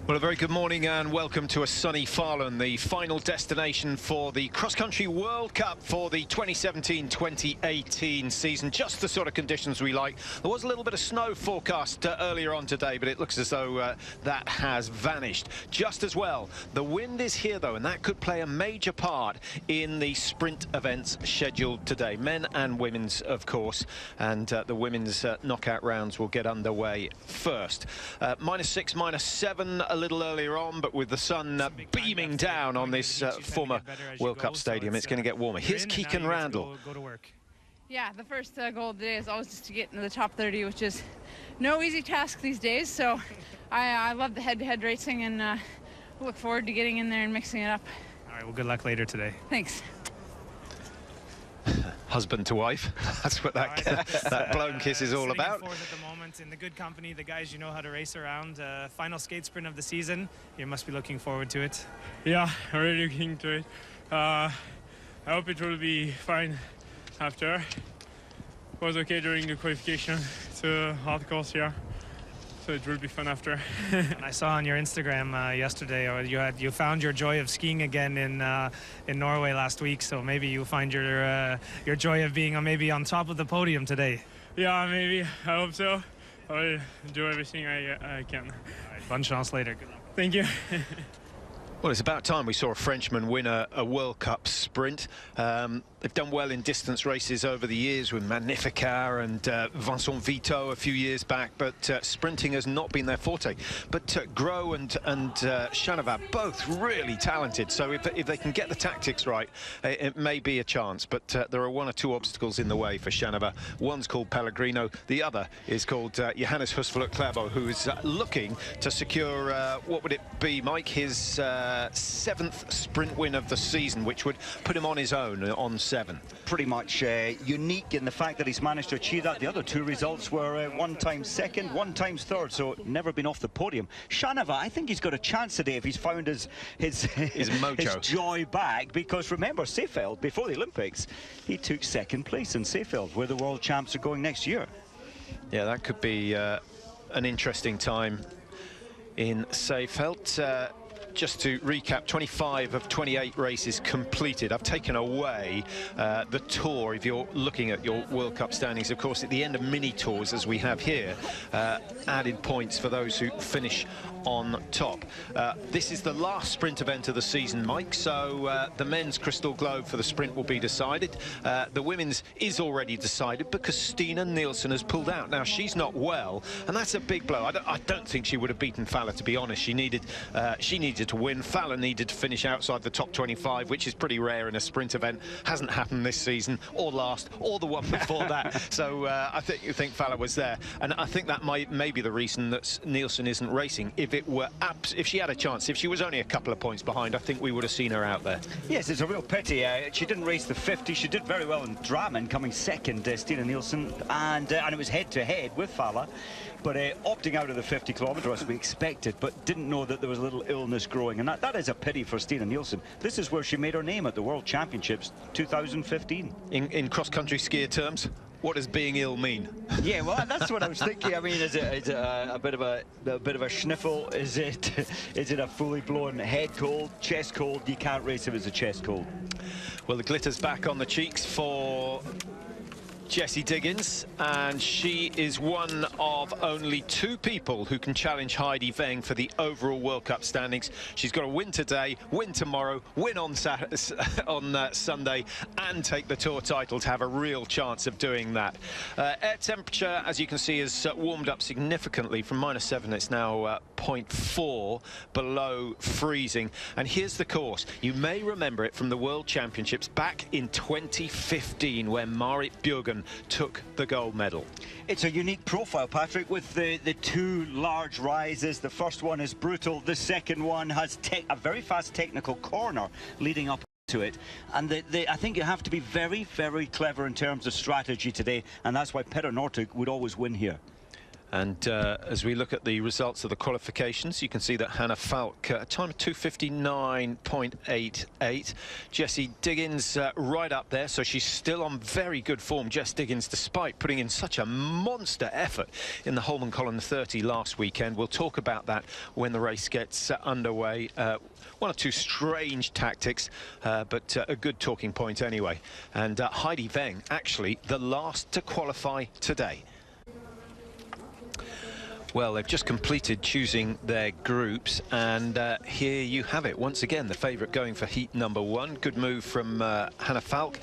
Well, a very good morning and welcome to a sunny Falun, the final destination for the cross-country World Cup for the 2017-2018 season. Just the sort of conditions we like. There was a little bit of snow forecast earlier on today, but it looks as though that has vanished. Just as well, the wind is here though, and that could play a major part in the sprint events scheduled today. Men and women's, of course, and the women's knockout rounds will get underway first. -6, -7 a little earlier on, but with the sun beaming down on this former World Cup stadium, it's going to get warmer. Here's Keegan Randall. Yeah, the first goal of the day is always just to get into the top 30, which is no easy task these days. So I love the head-to-head racing and look forward to getting in there and mixing it up. All right, well, good luck later today. Thanks. Husband to wife. That's what that blown kiss is all about. Fourth at the moment, in the good company, the guys you know how to race around. Final skate sprint of the season. You must be looking forward to it. Yeah, I'm really looking to it. I hope it will be fine after. It was okay during the qualification. It's a hard course here, so it will be fun after. And I saw on your Instagram yesterday, or you found your joy of skiing again in Norway last week. So maybe you find your joy of being maybe on top of the podium today. Yeah, maybe. I hope so. I'll do everything I can. All right, bonne chance later. Good luck. Thank you. Well, it's about time we saw a Frenchman win a World Cup sprint. They've done well in distance races over the years with Magnificat and Vincent Vito a few years back, but sprinting has not been their forte. But Gros and Chanava, both really talented, so if they can get the tactics right, it may be a chance. But there are one or two obstacles in the way for Chanava. One's called Pellegrino, the other is called Johannes Husfeldt-Klæbo, who is looking to secure, what would it be, Mike, his 7th sprint win of the season, which would put him on his own on 7. Pretty much unique in the fact that he's managed to achieve that. The other two results were 1 time second, 1 time third, so never been off the podium. Chanava, I think he's got a chance today if he's found his mojo, his joy back, because remember, Seefeld, before the Olympics, he took 2nd place in Seefeld, where the world champs are going next year. Yeah, that could be an interesting time in Seefeld. Just to recap, 25 of 28 races completed. I've taken away the tour. If you're looking at your World Cup standings, of course, at the end of mini tours, as we have here, added points for those who finish on top. This is the last sprint event of the season, Mike, so the men's crystal globe for the sprint will be decided. The women's is already decided because Stina Nielsen has pulled out. Now, she's not well, and that's a big blow. I don't think she would have beaten Falla, to be honest. She needed to win. Falla needed to finish outside the top 25, which is pretty rare in a sprint event. Hasn't happened this season, or last, or the one before that. So I think Falla was there, and I think that may be the reason that Nielsen isn't racing. If she had a chance, if she was only a couple of points behind, I think we would have seen her out there. Yes, it's a real pity. She didn't race the 50. She did very well in Drammen, coming 2nd, Stina Nielsen, and it was head-to-head with Falla. But opting out of the 50 kilometres as we expected, but didn't know that there was a little illness growing, and that is a pity for Stina Nielsen. This is where she made her name at the World Championships 2015. In cross-country skier terms, what does being ill mean? Yeah, well, that's what I was thinking. I mean, is it a bit of a sniffle? Is it a fully blown head cold, chest cold? You can't race if it's a chest cold. Well, the glitter's back on the cheeks for Jessie Diggins, and she is one of only 2 people who can challenge Heidi Weng for the overall World Cup standings. She's got to win today, win tomorrow, win on Sunday, and take the Tour title to have a real chance of doing that. Air temperature, as you can see, has warmed up significantly. From -7, it's now 0.4 below freezing. And here's the course. You may remember it from the World Championships back in 2015, where Marit Bjørgen took the gold medal. It's a unique profile, Patrick, with the 2 large rises. The first one is brutal. The second one has a very fast technical corner leading up to it, and I think you have to be very, very clever in terms of strategy today, and that's why Petter Northug would always win here. And as we look at the results of the qualifications, you can see that Hannah Falk, a time of 2:59.88. Jessie Diggins right up there, so she's still on very good form. Jess Diggins, despite putting in such a monster effort in the Holman Collin 30 last weekend. We'll talk about that when the race gets underway. One or two strange tactics, but a good talking point anyway. And Heidi Weng, actually the last to qualify today. Well, they've just completed choosing their groups, and here you have it. Once again, the favourite going for heat number 1. Good move from Hannah Falk.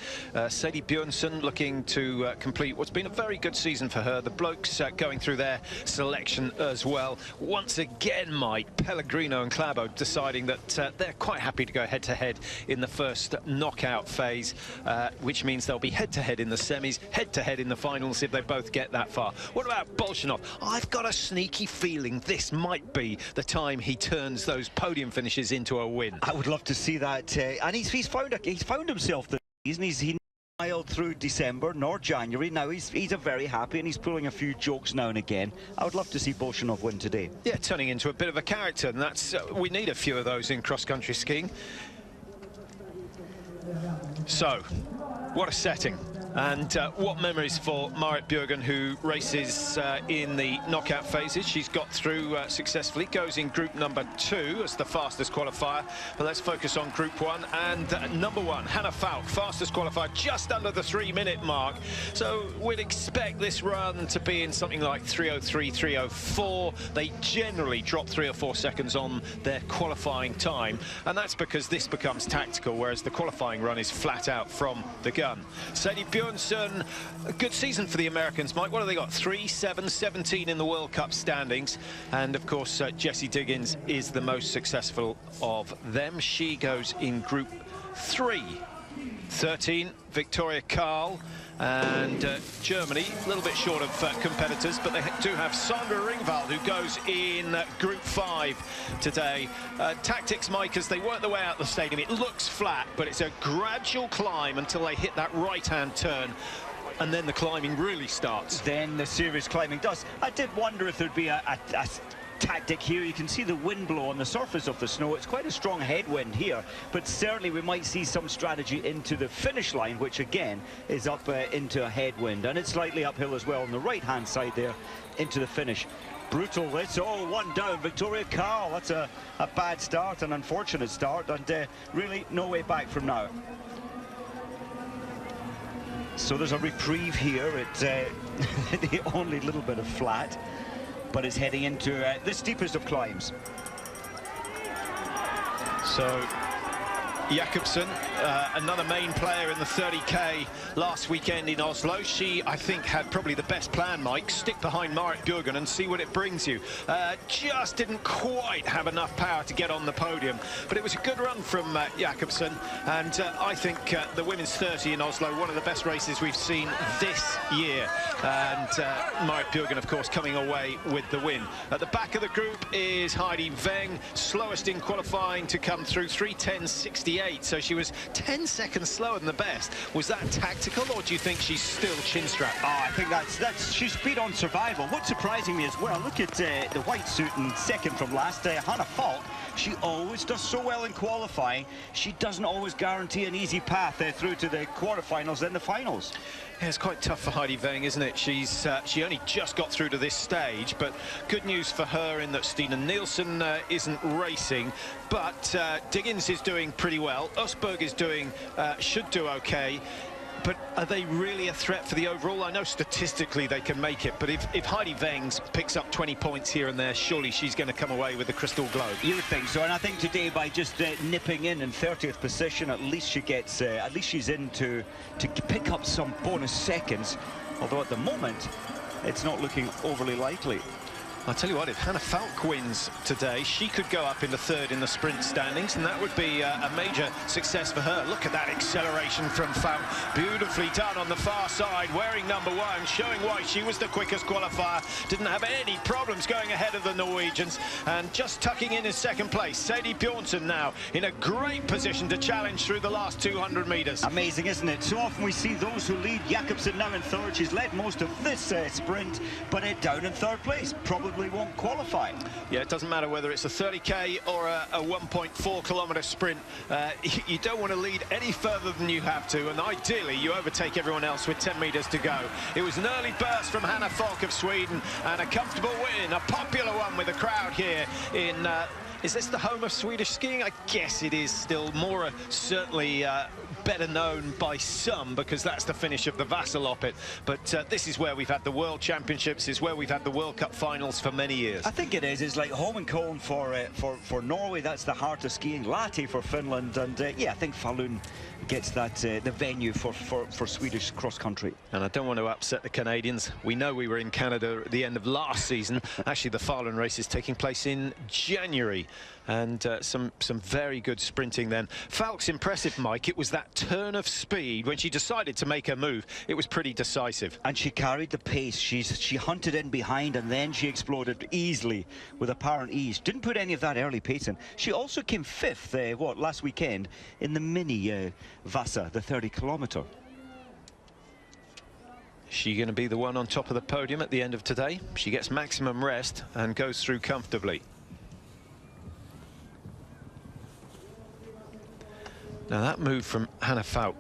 Sadie Bjørnsen looking to complete what's been a very good season for her. The blokes going through their selection as well. Once again, Mike, Pellegrino and Clabo deciding that they're quite happy to go head-to-head in the first knockout phase, which means they'll be head-to-head in the semis, head-to-head in the finals if they both get that far. What about Bolshinov? I've got a sneaky feeling this might be the time he turns those podium finishes into a win. I would love to see that, and he's found himself this season. He smiled through December nor January. Now he's very happy, and he's pulling a few jokes now and again. I would love to see Bolshinov win today. Yeah, turning into a bit of a character, and that's we need a few of those in cross-country skiing. So, what a setting. And what memories for Marit Bjørgen, who races in the knockout phases. She's got through successfully, goes in group number 2 as the fastest qualifier. But let's focus on group 1 and number 1, Hannah Falk, fastest qualifier, just under the 3-minute mark. So we'd expect this run to be in something like 3:03, 3:04. They generally drop 3 or 4 seconds on their qualifying time, and that's because this becomes tactical, whereas the qualifying run is flat out from the gun. Sadie Bjørnsen, a good season for the Americans, Mike. What have they got? 3, 7, 17 in the World Cup standings. And of course, Jessie Diggins is the most successful of them. She goes in group 3. 13, Victoria Karl, and Germany, a little bit short of competitors, but they do have Sandra Ringvald, who goes in group 5 today. Tactics, Mike, as they work their way out the stadium, it looks flat, but it's a gradual climb until they hit that right-hand turn, and then the climbing really starts. Then the serious climbing does. I did wonder if there'd be a tactic here. You can see the wind blow on the surface of the snow. It's quite a strong headwind here, but certainly we might see some strategy into the finish line, which again is up into a headwind, and it's slightly uphill as well on the right hand side there into the finish. Brutal this. Oh, one down. Victoria Karl. That's a bad start, an unfortunate start, and really no way back from now. So there's a reprieve here at the only little bit of flat, but it's heading into the steepest of climbs. So Jakobsen, another main player in the 30k last weekend in Oslo. She, I think, had probably the best plan, Mike. Stick behind Marit Bjørgen and see what it brings you. Just didn't quite have enough power to get on the podium, but it was a good run from Jakobsen, and I think the women's 30 in Oslo, one of the best races we've seen this year, and Marit Bjørgen, of course, coming away with the win. At the back of the group is Heidi Weng, slowest in qualifying to come through, 3:10.68. So she was 10 seconds slower than the best. Was that tactical, or do you think she's still chin-strapped? Oh, I think she's beat on survival. What's surprising me as well, look at the white suit and second from last, Hannah Falk. She always does so well in qualifying. She doesn't always guarantee an easy path through to the quarterfinals and the finals. Yeah, it's quite tough for Heidi Weng, isn't it? She only just got through to this stage, but good news for her in that Stina Nielsen isn't racing, but Diggins is doing pretty well. Østberg is should do okay. But are they really a threat for the overall? I know statistically they can make it, but if Heidi Weng picks up 20 points here and there, surely she's going to come away with the crystal globe. You would think so, and I think today by just nipping in 30th position, at least she gets, at least she's in to pick up some bonus seconds. Although at the moment, it's not looking overly likely. I'll tell you what, if Hannah Falk wins today, she could go up into third in the sprint standings, and that would be a major success for her. Look at that acceleration from Falk. Beautifully done on the far side, wearing number 1, showing why she was the quickest qualifier. Didn't have any problems going ahead of the Norwegians, and just tucking in second place. Sadie Bjornsson now in a great position to challenge through the last 200 metres. Amazing, isn't it? So often we see those who lead. Jakobsen now in third. She's led most of this sprint, but down in third place. Probably won't qualify. Yeah, it doesn't matter whether it's a 30k or a 1.4 kilometre sprint. You don't want to lead any further than you have to, and ideally you overtake everyone else with 10 metres to go. It was an early burst from Hannah Falk of Sweden, and a comfortable win, a popular one with the crowd here in is this the home of Swedish skiing? I guess it is still. More certainly better known by some because that's the finish of the Vasaloppet. But this is where we've had the World Championships. It's where we've had the World Cup finals for many years. I think it is. It's like Holmenkollen for Norway. That's the heart of skiing. Lahti for Finland, and yeah, I think Falun gets that the venue for Swedish cross country. And I don't want to upset the Canadians. We know we were in Canada at the end of last season. Actually, the Falun race is taking place in January, and some very good sprinting then. Falk's impressive, Mike. It was that turn of speed when she decided to make her move. It was pretty decisive, and she carried the pace. She hunted in behind, and then she exploded easily with apparent ease. Didn't put any of that early pace in. She also came 5th last weekend in the mini Vasa, the 30-kilometre. She going to be the one on top of the podium at the end of today? She gets maximum rest and goes through comfortably. Now that move from Hannah Falk,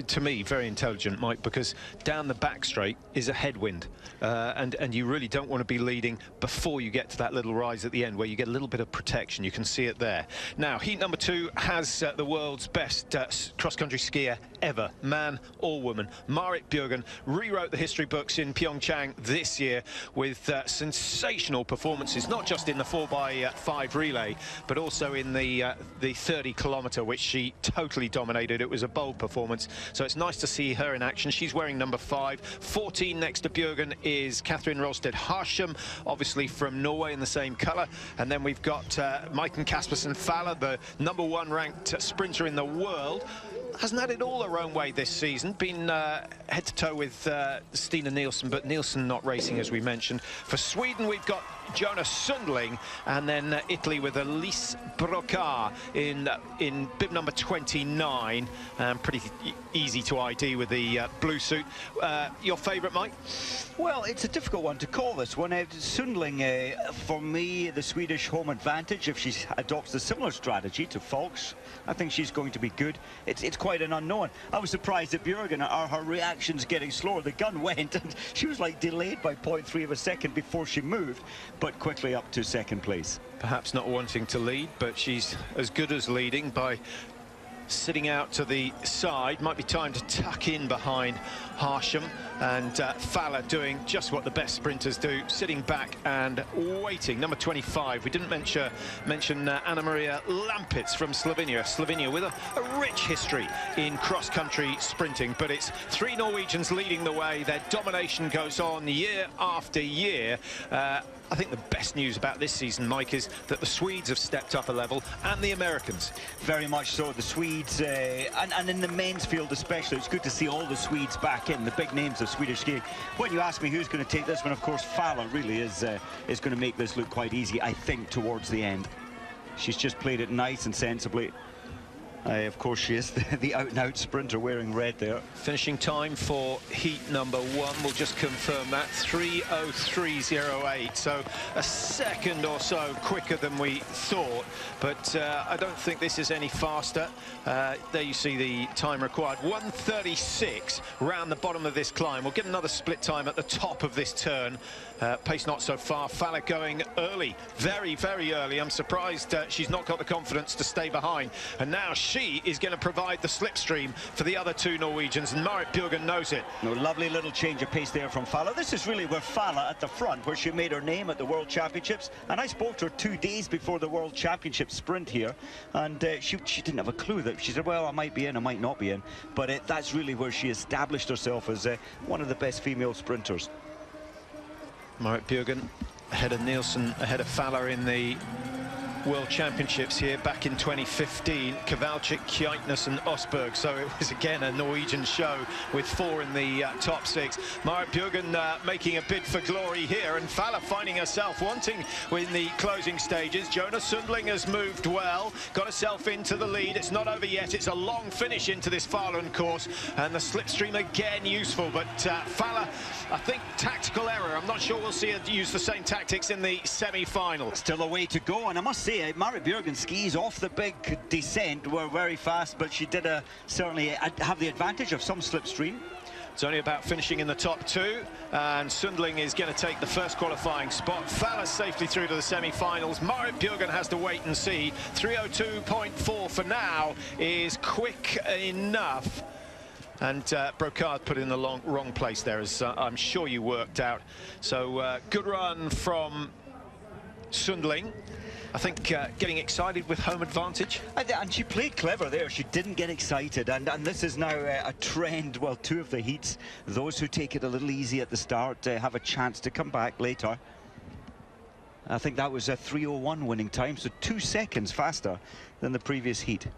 to me, very intelligent, Mike, because down the back straight is a headwind, and you really don't want to be leading before you get to that little rise at the end where you get a little bit of protection. You can see it there. Now, heat number 2 has the world's best cross-country skier ever, man or woman. Marit Bjørgen rewrote the history books in Pyeongchang this year with sensational performances, not just in the 4x5 relay, but also in the 30-kilometre, which she totally dominated. It was a bold performance, so it's nice to see her in action. She's wearing number 5. 14 next to Bjørgen is Catherine Rosted Harsham, obviously from Norway, in the same colour. And then we've got Maiken Caspersen Faller, the number 1 ranked sprinter in the world. Hasn't had it all her own way this season. Been head to toe with Stina Nielsen, but Nielsen not racing, as we mentioned. For Sweden, we've got Jonas Sundling, and then Italy with Elise Brocard in bib number 29. Pretty easy to ID with the blue suit. Your favourite, Mike? Well, it's a difficult one to call, this one. Sundling, for me, the Swedish home advantage. If she adopts a similar strategy to Falk's, I think she's going to be good. It's quite an unknown. I was surprised at Bjørgen. Her reactions getting slower. The gun went, and she was like delayed by 0.3 of a second before she moved, but quickly up to second place. Perhaps not wanting to lead, but she's as good as leading by sitting out to the side. Might be time to tuck in behind Harsham, and Faller doing just what the best sprinters do, sitting back and waiting. Number 25, we didn't mention Anna Maria Lampitz from Slovenia. Slovenia with a rich history in cross-country sprinting, but it's 3 Norwegians leading the way. Their domination goes on year after year. I think the best news about this season, Mike, is that the Swedes have stepped up a level, and the Americans. Very much so. The Swedes, and in the men's field especially, it's good to see all the Swedes back in, the big names of Swedish skiing. When you ask me who's going to take this one, of course, Faller really is going to make this look quite easy, I think, towards the end. She's just played it nice and sensibly. Of course, she is the out-and-out sprinter wearing red there. Finishing time for heat number 1, we'll just confirm that, 3:03.08, so a second or so quicker than we thought, but I don't think this is any faster. There you see the time required, 1:36 round the bottom of this climb. We'll get another split time at the top of this turn. Pace not so far. Faller going early, very, very early. I'm surprised she's not got the confidence to stay behind, and now she is going to provide the slipstream for the other 2 Norwegians, and Marit Bjørgen knows it. No, lovely little change of pace there from Faller. This is really where Faller at the front, where she made her name at the World Championships, and I spoke to her 2 days before the World Championship sprint here, and she didn't have a clue. That she said, well, I might be in, I might not be in, but that's really where she established herself as one of the best female sprinters. Marit Bjørgen ahead of Nielsen, ahead of Faller in the World Championships here back in 2015. Kowalczyk, Kjætnes and Osberg. So it was again a Norwegian show with 4 in the top 6. Marit Bjørgen making a bid for glory here, and Faller finding herself wanting in the closing stages. Jonas Sundling has moved well, got herself into the lead. It's not over yet. It's a long finish into this Falun course, and the slipstream again useful. But Faller, I think, tactical error. I'm not sure we'll see her use the same tactics in the semi-final. Still a way to go, and I must say, Marit Bjørgen's skis off the big descent were very fast, but she did certainly have the advantage of some slipstream. It's only about finishing in the top 2, and Sundling is going to take the first qualifying spot. Faller safely through to the semi-finals. Marit Bjørgen has to wait and see. 3:02.4 for now is quick enough. And Brocard put in the wrong place there, as I'm sure you worked out. So good run from Sundling. I think getting excited with home advantage. And she played clever there. She didn't get excited. And this is now a trend. Well, 2 of the heats, those who take it a little easy at the start have a chance to come back later. I think that was a 3:01 winning time, so 2 seconds faster than the previous heat.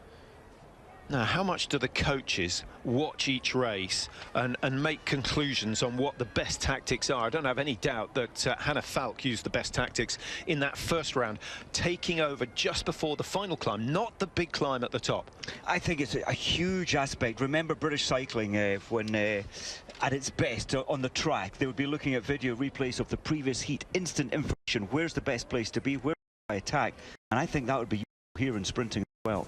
Now, how much do the coaches watch each race and make conclusions on what the best tactics are? I don't have any doubt that Hannah Falk used the best tactics in that first round, taking over just before the final climb, not the big climb at the top. I think it's a huge aspect. Remember British cycling, when at its best on the track, they would be looking at video replays of the previous heat, instant information. Where's the best place to be? Where do I attack? And I think that would be useful here in sprinting as well.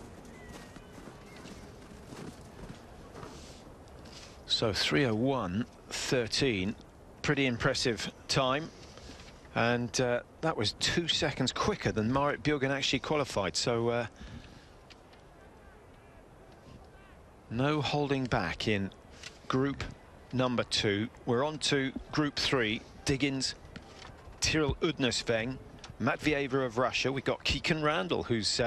So 3:01.13, pretty impressive time, and that was 2 seconds quicker than Marit Bjørgen actually qualified. So no holding back in group number 2. We're on to group 3. Diggins, Tyrrell Udnesveng, Matvieva of Russia. We've got Kiken Randall, who's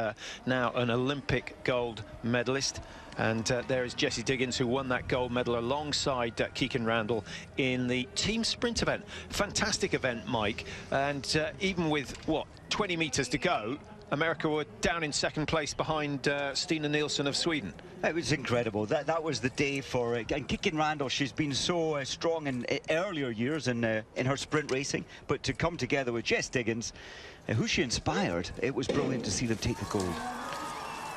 now an Olympic gold medalist. And there is Jessie Diggins, who won that gold medal alongside Kiken Randall in the team sprint event. Fantastic event, Mike. And even with, what, 20 meters to go, America were down in second place behind Stina Nielsen of Sweden. It was incredible. That was the day for and Kiken Randall. She's been so strong in earlier years in her sprint racing, but to come together with Jess Diggins, who she inspired, it was brilliant to see them take the gold.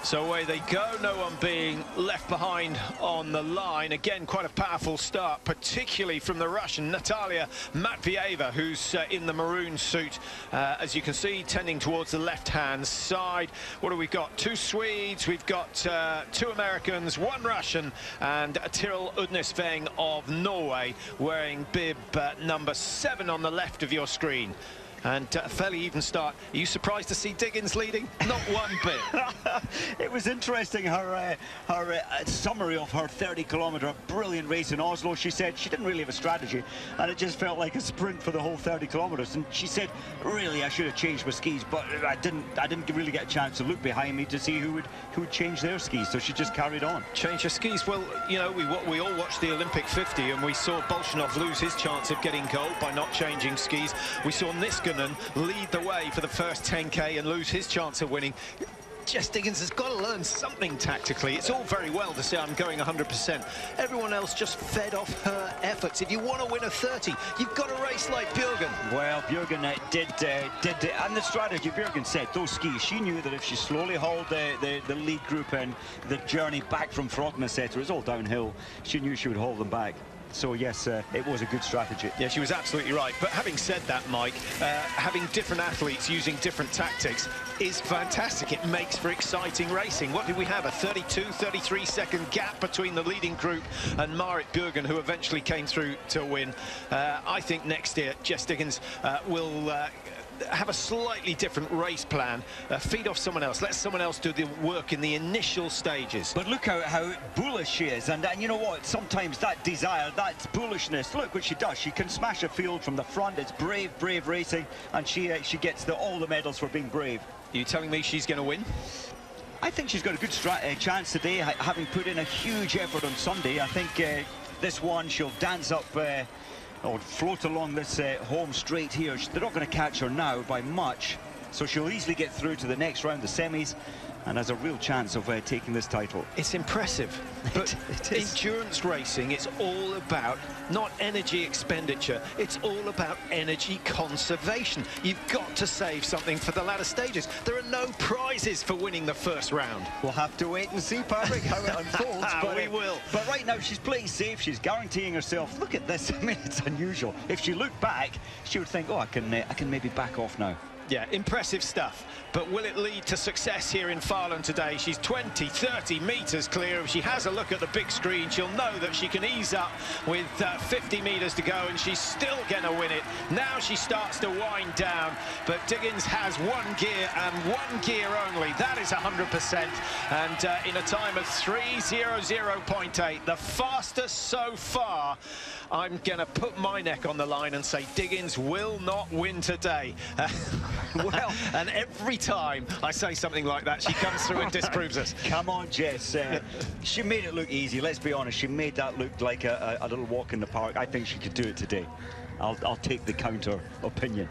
So away they go, no one being left behind on the line. Again, quite a powerful start, particularly from the Russian Natalia Matvieva, who's in the maroon suit, as you can see, tending towards the left-hand side. What have we got? 2 Swedes, we've got 2 Americans, 1 Russian, and Tyrrell Udnesveng of Norway, wearing bib number 7 on the left of your screen. And a fairly even start. Are you surprised to see Diggins leading? Not one bit. It was interesting, her summary of her 30-kilometre brilliant race in Oslo. She said she didn't really have a strategy, and it just felt like a sprint for the whole 30 kilometres. And she said, really, I should have changed my skis, but I didn't really get a chance to look behind me to see who would change their skis. So she just carried on. Change her skis. Well, you know, we all watched the Olympic 50, and we saw Bolshinov lose his chance of getting gold by not changing skis. We saw Niskanen lead the way for the first 10k and lose his chance of winning. Jess Diggins has got to learn something tactically. It's all very well to say I'm going 100%. Everyone else just fed off her efforts. If you want to win a 30, you've got to race like Bjørgen. Well, Bjørgen did, and the strategy Bjørgen said, those skis, she knew that if she slowly hauled the lead group and the journey back from Frognerseter, it's all downhill, she knew she would haul them back. So yes, it was a good strategy. Yeah, she was absolutely right. But having said that, Mike, having different athletes using different tactics is fantastic. It makes for exciting racing. What did we have? A 33 second gap between the leading group and Marit Bjørgen, who eventually came through to win. I think next year Jess Diggins will have a slightly different race plan, feed off someone else, let someone else do the work in the initial stages. But look how bullish she is, and you know what, sometimes that desire, that bullishness, look what she does. She can smash a field from the front. It's brave racing, and she gets all the medals for being brave. Are you telling me she's going to win? I think she's got a good chance today, having put in a huge effort on Sunday. I think this one she'll dance up or float along this home straight here. They're not going to catch her now by much, so she'll easily get through to the next round, the semis, and has a real chance of taking this title. It's impressive, but it is. Endurance racing, it's all about not energy expenditure, it's all about energy conservation. You've got to save something for the latter stages. There are no prizes for winning the first round. We'll have to wait and see, Patrick, how it unfolds. But we will. But right now, she's playing safe. She's guaranteeing herself. Look at this. I mean, it's unusual. If she looked back, she would think, oh, I can maybe back off now. Yeah, impressive stuff. But will it lead to success here in Falun today? She's 20, 30 metres clear. If she has a look at the big screen, she'll know that she can ease up with 50 metres to go, and she's still going to win it. Now she starts to wind down, but Diggins has one gear and one gear only. That is 100%. And in a time of 3:00.8, the fastest so far, I'm going to put my neck on the line and say Diggins will not win today. Well, and every time I say something like that, she comes through and disproves us. Come on, Jess. She made it look easy. Let's be honest. She made that look like a little walk in the park. I think she could do it today. I'll take the counter opinion.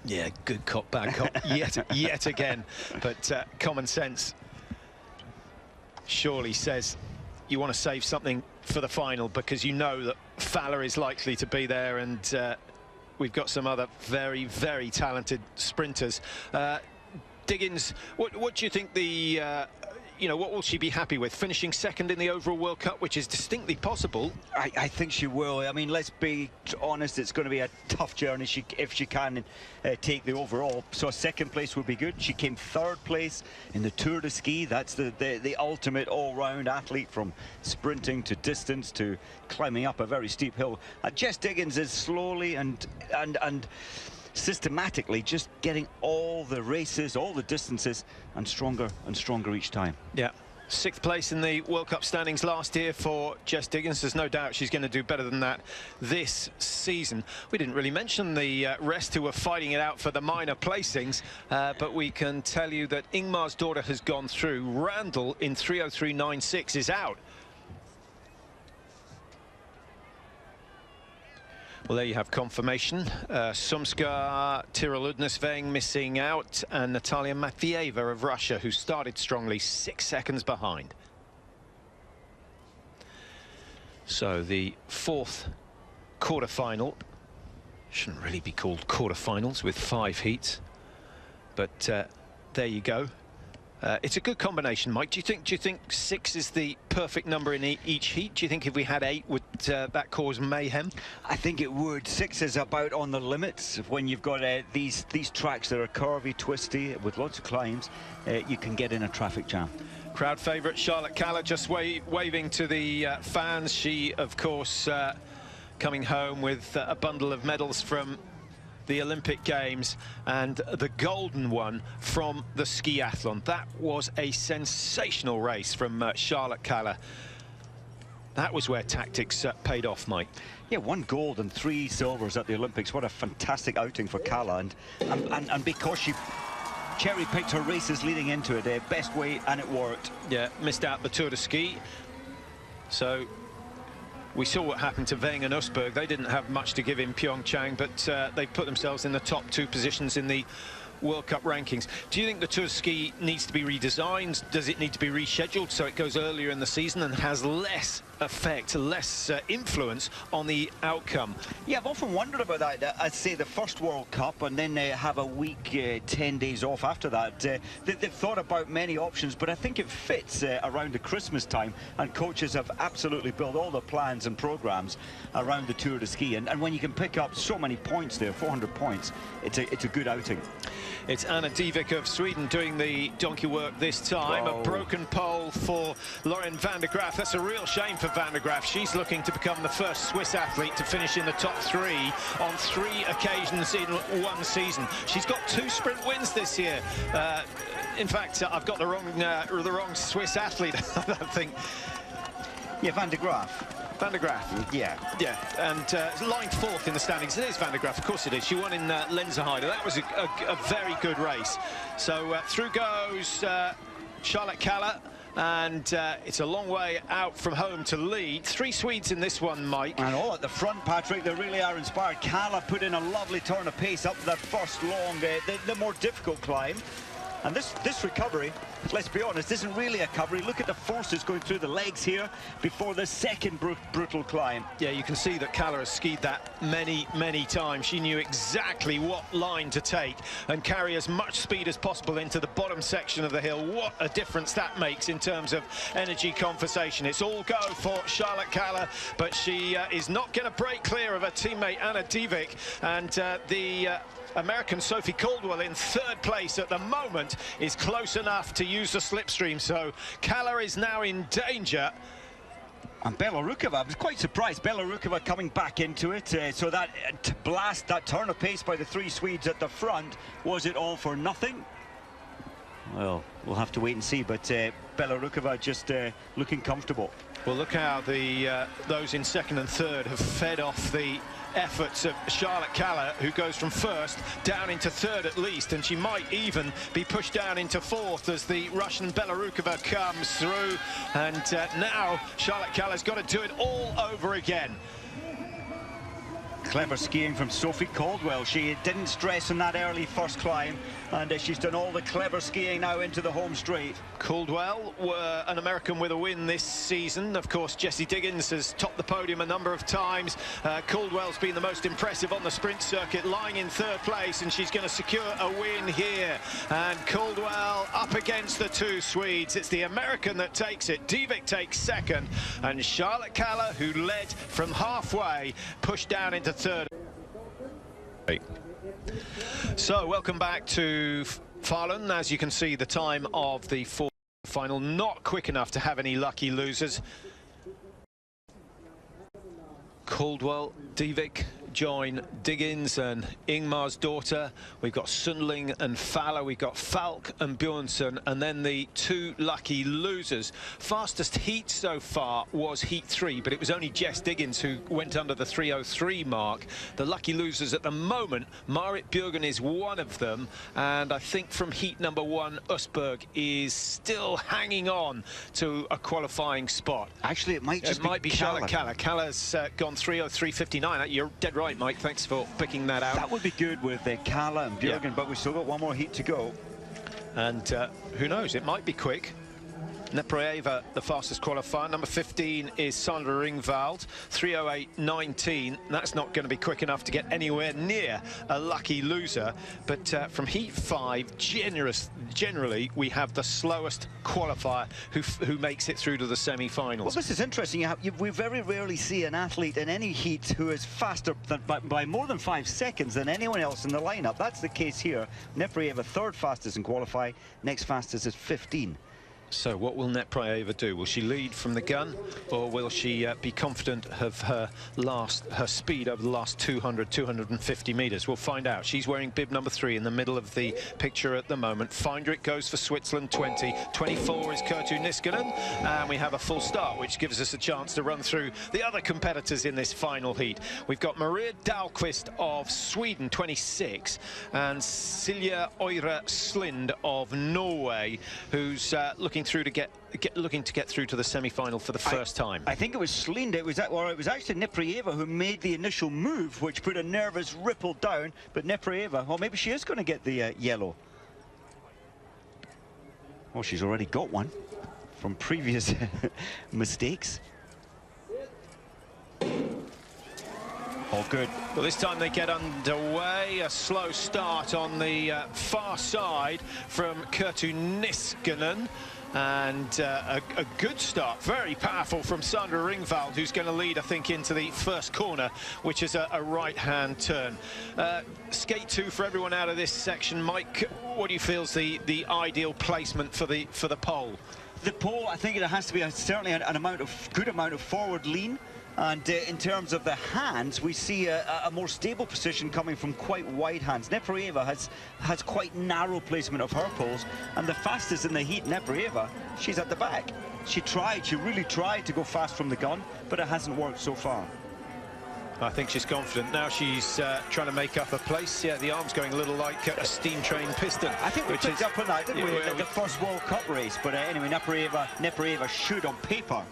Yeah, good cop, bad cop, yet again. But common sense surely says you want to save something for the final, because you know that Fowler is likely to be there, and we've got some other very, very talented sprinters. Diggins, what do you think the what will she be happy with? Finishing second in the overall World Cup, which is distinctly possible. I think she will. I mean, let's be honest, it's going to be a tough journey if she can take the overall. So a second place would be good. She came third place in the Tour de Ski. That's the ultimate all-round athlete, from sprinting to distance to climbing up a very steep hill. Jess Diggins is slowly and systematically just getting all the races, all the distances, and stronger each time. Yeah, 6th place in the World Cup standings last year for Jess Diggins. There's no doubt she's going to do better than that this season. We didn't really mention the rest who were fighting it out for the minor placings, but we can tell you that Ingmar's daughter has gone through. Randall in 3:03.96 is out. Well, there you have confirmation. Sumska Tiroludnesveng missing out, and Natalia Matvieva of Russia, who started strongly, 6 seconds behind. So the 4th quarter-final, shouldn't really be called quarter-finals with 5 heats, but there you go. It's a good combination, Mike. Do you think 6 is the perfect number in each heat? Do you think if we had 8, would that cause mayhem? I think it would. 6 is about on the limits. When you've got these tracks that are curvy, twisty, with lots of climbs, you can get in a traffic jam. Crowd favourite Charlotte Kaller just waving to the fans. She, of course, coming home with a bundle of medals from the Olympic Games, and the golden one from the skiathlon. That was a sensational race from Charlotte Kaller. That was where tactics paid off, Mike. Yeah, 1 gold and 3 silvers at the Olympics. What a fantastic outing for Kaller, and because she cherry-picked her races leading into it, best way, and it worked. Yeah, missed out the Tour de Ski. So we saw what happened to Weng and Usberg. They didn't have much to give in Pyeongchang, but they put themselves in the top 2 positions in the World Cup rankings. Do you think the Tour de Ski needs to be redesigned? Does it need to be rescheduled so it goes earlier in the season and has less effect, less influence on the outcome? Yeah, I've often wondered about that. I'd say the first World Cup and then have a week, 10 days off after that. They've thought about many options, but I think it fits around the Christmas time, and coaches have absolutely built all the plans and programs around the Tour de Ski. And when you can pick up so many points there, 400 points, it's a good outing. It's Anna Divik of Sweden doing the donkey work this time. A broken pole for Lauren van der Graaf. That's a real shame for van der Graaf. She's looking to become the first Swiss athlete to finish in the top 3 on 3 occasions in 1 season. She's got 2 sprint wins this year. In fact, I've got the wrong Swiss athlete, I think. Yeah, van der Graaf. Van der Graaf. Yeah. Yeah, and lying 4th in the standings. It is van der Graaf, of course it is. She won in Lenzerheide. That was a very good race. So through goes Charlotte Kaller, and it's a long way out from home to lead. 3 Swedes in this one, Mike. And all at the front, Patrick, they really are inspired. Kalla put in a lovely turn of pace up that first long, the more difficult climb. And this recovery, let's be honest, isn't really a recovery. Look at the forces going through the legs here before the second brutal climb. Yeah, you can see that Kalla has skied that many, many times. She knew exactly what line to take and carry as much speed as possible into the bottom section of the hill. What a difference that makes in terms of energy conversation. It's all go for Charlotte Kalla, but she is not going to break clear of her teammate Anna Divik, and the American Sophie Caldwell in 3rd place at the moment is close enough to use the slipstream, so Kalla is now in danger. And Belorukova, I was quite surprised, Belorukova coming back into it, so that blast, that turn of pace by the 3 Swedes at the front, was it all for nothing? Well, we'll have to wait and see, but Belorukova just looking comfortable. Well, look how those in 2nd and 3rd have fed off the efforts of Charlotte Kalla, who goes from 1st down into 3rd at least, and she might even be pushed down into 4th as the Russian Belorukova comes through. And now Charlotte Kalla's got to do it all over again. Clever skiing from Sophie Caldwell. She didn't stress on that early first climb, and she's done all the clever skiing now into the home straight. Caldwell were an American with a win this season. Of course, Jessie Diggins has topped the podium a number of times. Caldwell's been the most impressive on the sprint circuit, lying in 3rd place, and she's going to secure a win here. And Caldwell up against the 2 Swedes. It's the American that takes it. Divik takes 2nd, and Charlotte Kalla, who led from halfway, pushed down into 3rd. So welcome back to Falun. As you can see, the time of the 4th final not quick enough to have any lucky losers. Caldwell, Divik join Diggins and Ingmar's daughter. We've got Sundling and Fowler. We've got Falk and Bjornsson, and then the 2 lucky losers. Fastest heat so far was heat 3, but it was only Jess Diggins who went under the 3:03 mark. The lucky losers at the moment, Marit Bjørgen is one of them, and I think from heat number 1, Østberg is still hanging on to a qualifying spot. Actually, it might be Charlotte Kalla. Kalla's gone 3:03.59. You're dead right, Mike. Thanks for picking that out. That would be good with Kalla and Bjørgen, yeah. But we've still got 1 more heat to go. And who knows, it might be quick. Nepraeva, the fastest qualifier. Number 15 is Sandra Ringvald, 3:08.19. That's not going to be quick enough to get anywhere near a lucky loser. But from heat 5, generally, we have the slowest qualifier who makes it through to the semi-finals. Well, this is interesting. We very rarely see an athlete in any heat who is faster by more than 5 seconds than anyone else in the lineup. That's the case here. Nepraeva, 3rd fastest in qualify. Next fastest is 15. So what will Nepraeva do? Will she lead from the gun, or will she be confident of her speed over the last 250 meters? We'll find out. She's wearing bib number 3 in the middle of the picture at the moment. Findrit goes for Switzerland, 20. 24 is Kerttu Niskanen, and we have a full start, which gives us a chance to run through the other competitors in this final heat. We've got Maria Dahlqvist of Sweden, 26, and Silja Øyre Slind of Norway, who's looking to get through to the semi-final for the first time. I think it was Slind. It was actually Nepraeva who made the initial move, which put a nervous ripple down. But Nepraeva, well, maybe she is going to get the yellow. Well, she's already got one from previous mistakes. All good. Well, this time they get underway. A slow start on the far side from Kerttu Niskanen. And a good start, very powerful from Sandra Ringvald, who's going to lead, I think, into the first corner, which is a right-hand turn. Skate 2 for everyone out of this section. Mike, what do you feel is the ideal placement for the pole? The pole, I think it has to be certainly a good amount of forward lean. And in terms of the hands, we see a more stable position coming from quite wide hands. Nepraeva has quite narrow placement of her poles, and the fastest in the heat, Nepraeva, she's at the back. She really tried to go fast from the gun, but it hasn't worked so far. I think she's confident. Now she's trying to make up her place. Yeah, the arm's going a little like a steam train piston. I think we picked up on that, didn't we, at the first World Cup race. But anyway, Nepraeva should, on paper,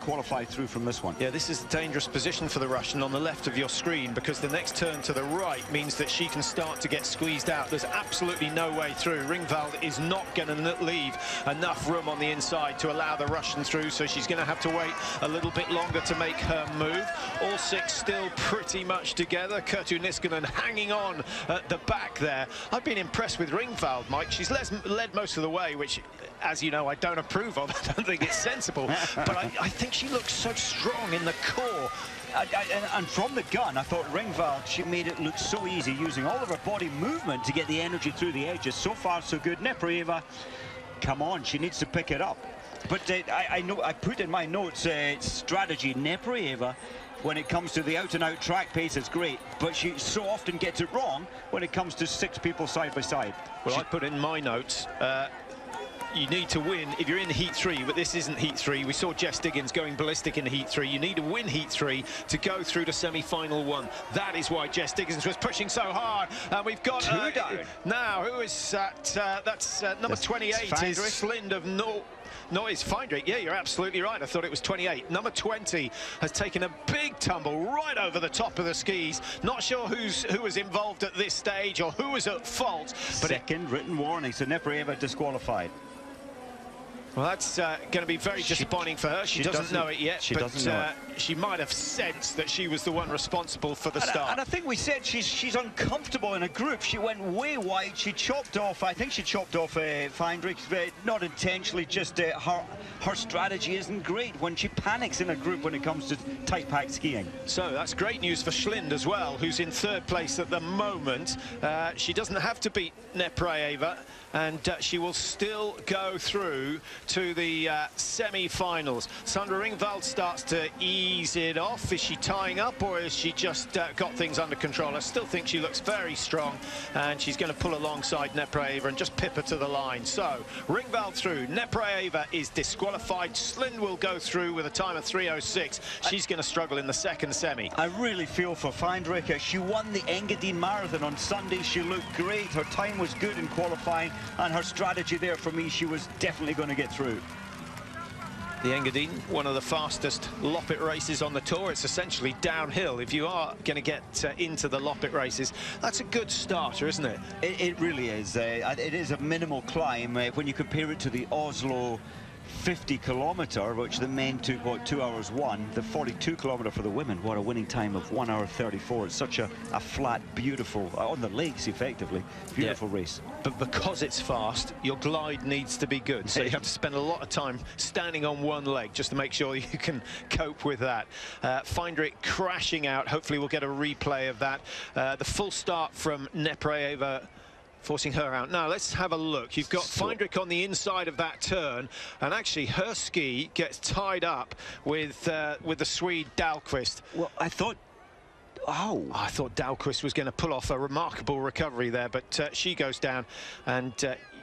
qualify through from this one. Yeah, this is a dangerous position for the Russian on the left of your screen, because the next turn to the right means that she can start to get squeezed out. There's absolutely no way through. Ringwald is not going to leave enough room on the inside to allow the Russian through, so she's going to have to wait a little bit longer to make her move. All six still pretty much together. Kertu Niskanen hanging on at the back there. I've been impressed with Ringwald, Mike. She's led most of the way, which, as you know, I don't approve of. I don't think it's sensible, but I think she looks so strong in the core. And from the gun, I thought Ringwald, she made it look so easy, using all of her body movement to get the energy through the edges. So far, so good. Nepraeva, come on, she needs to pick it up. But I know I put in my notes strategy. Nepraeva, when it comes to the out-and-out track pace, is great, but she so often gets it wrong when it comes to 6 people side by side. Well, I put in my notes, you need to win if you're in Heat 3, but this isn't Heat 3. We saw Jess Diggins going ballistic in Heat 3. You need to win Heat 3 to go through to semi-final 1. That is why Jess Diggins was pushing so hard. And we've got now, who is that? That's number 28 is Slind of Noise Feindrich. Yeah, you're absolutely right. I thought it was 28. Number 20 has taken a big tumble right over the top of the skis. Not sure who was involved at this stage or who was at fault. But second written warning, so Nepraeva disqualified. Well, that's going to be very disappointing for her. She doesn't know it yet, but she might have sensed that she was the one responsible for the start. And I think we said she's uncomfortable in a group. She went way wide. She chopped off, I think she chopped off Feindrich, not intentionally, just her strategy isn't great when she panics in a group when it comes to tight-packed skiing. So that's great news for Schlind as well, who's in 3rd place at the moment. She doesn't have to beat Nepraeva, and she will still go through to the semi-finals. Sandra Ringwald starts to ease it off. Is she tying up, or has she just got things under control? I still think she looks very strong, and she's going to pull alongside Nepraeva and just pip her to the line. So Ringwald through, Nepraeva is disqualified. Schlind will go through with a time of 3:06. She's going to struggle in the 2nd semi. I really feel for Feindrich. She won the Engadine Marathon on Sunday. She looked great. Her time was good in qualifying, and her strategy there, for me, she was definitely going to get through. The Engadine, one of the fastest Loppet races on the tour. It's essentially downhill. If you are going to get into the Loppet races, that's a good starter, isn't it? It really is. It is a minimal climb when you compare it to the Oslo 50-kilometre, which the men took, what, 2 hours 1. The 42-kilometre for the women, what a winning time of 1 hour 34. It's such a flat, beautiful, on the lakes effectively, beautiful race. But because it's fast, your glide needs to be good. So you have to spend a lot of time standing on one leg just to make sure you can cope with that. Feindrich crashing out. Hopefully we'll get a replay of that. The full start from Nepraeva, forcing her out. Now let's have a look. You've got Feindrich on the inside of that turn, and actually her ski gets tied up with the Swede Dahlqvist. Well, I thought Dahlqvist was going to pull off a remarkable recovery there, but she goes down, and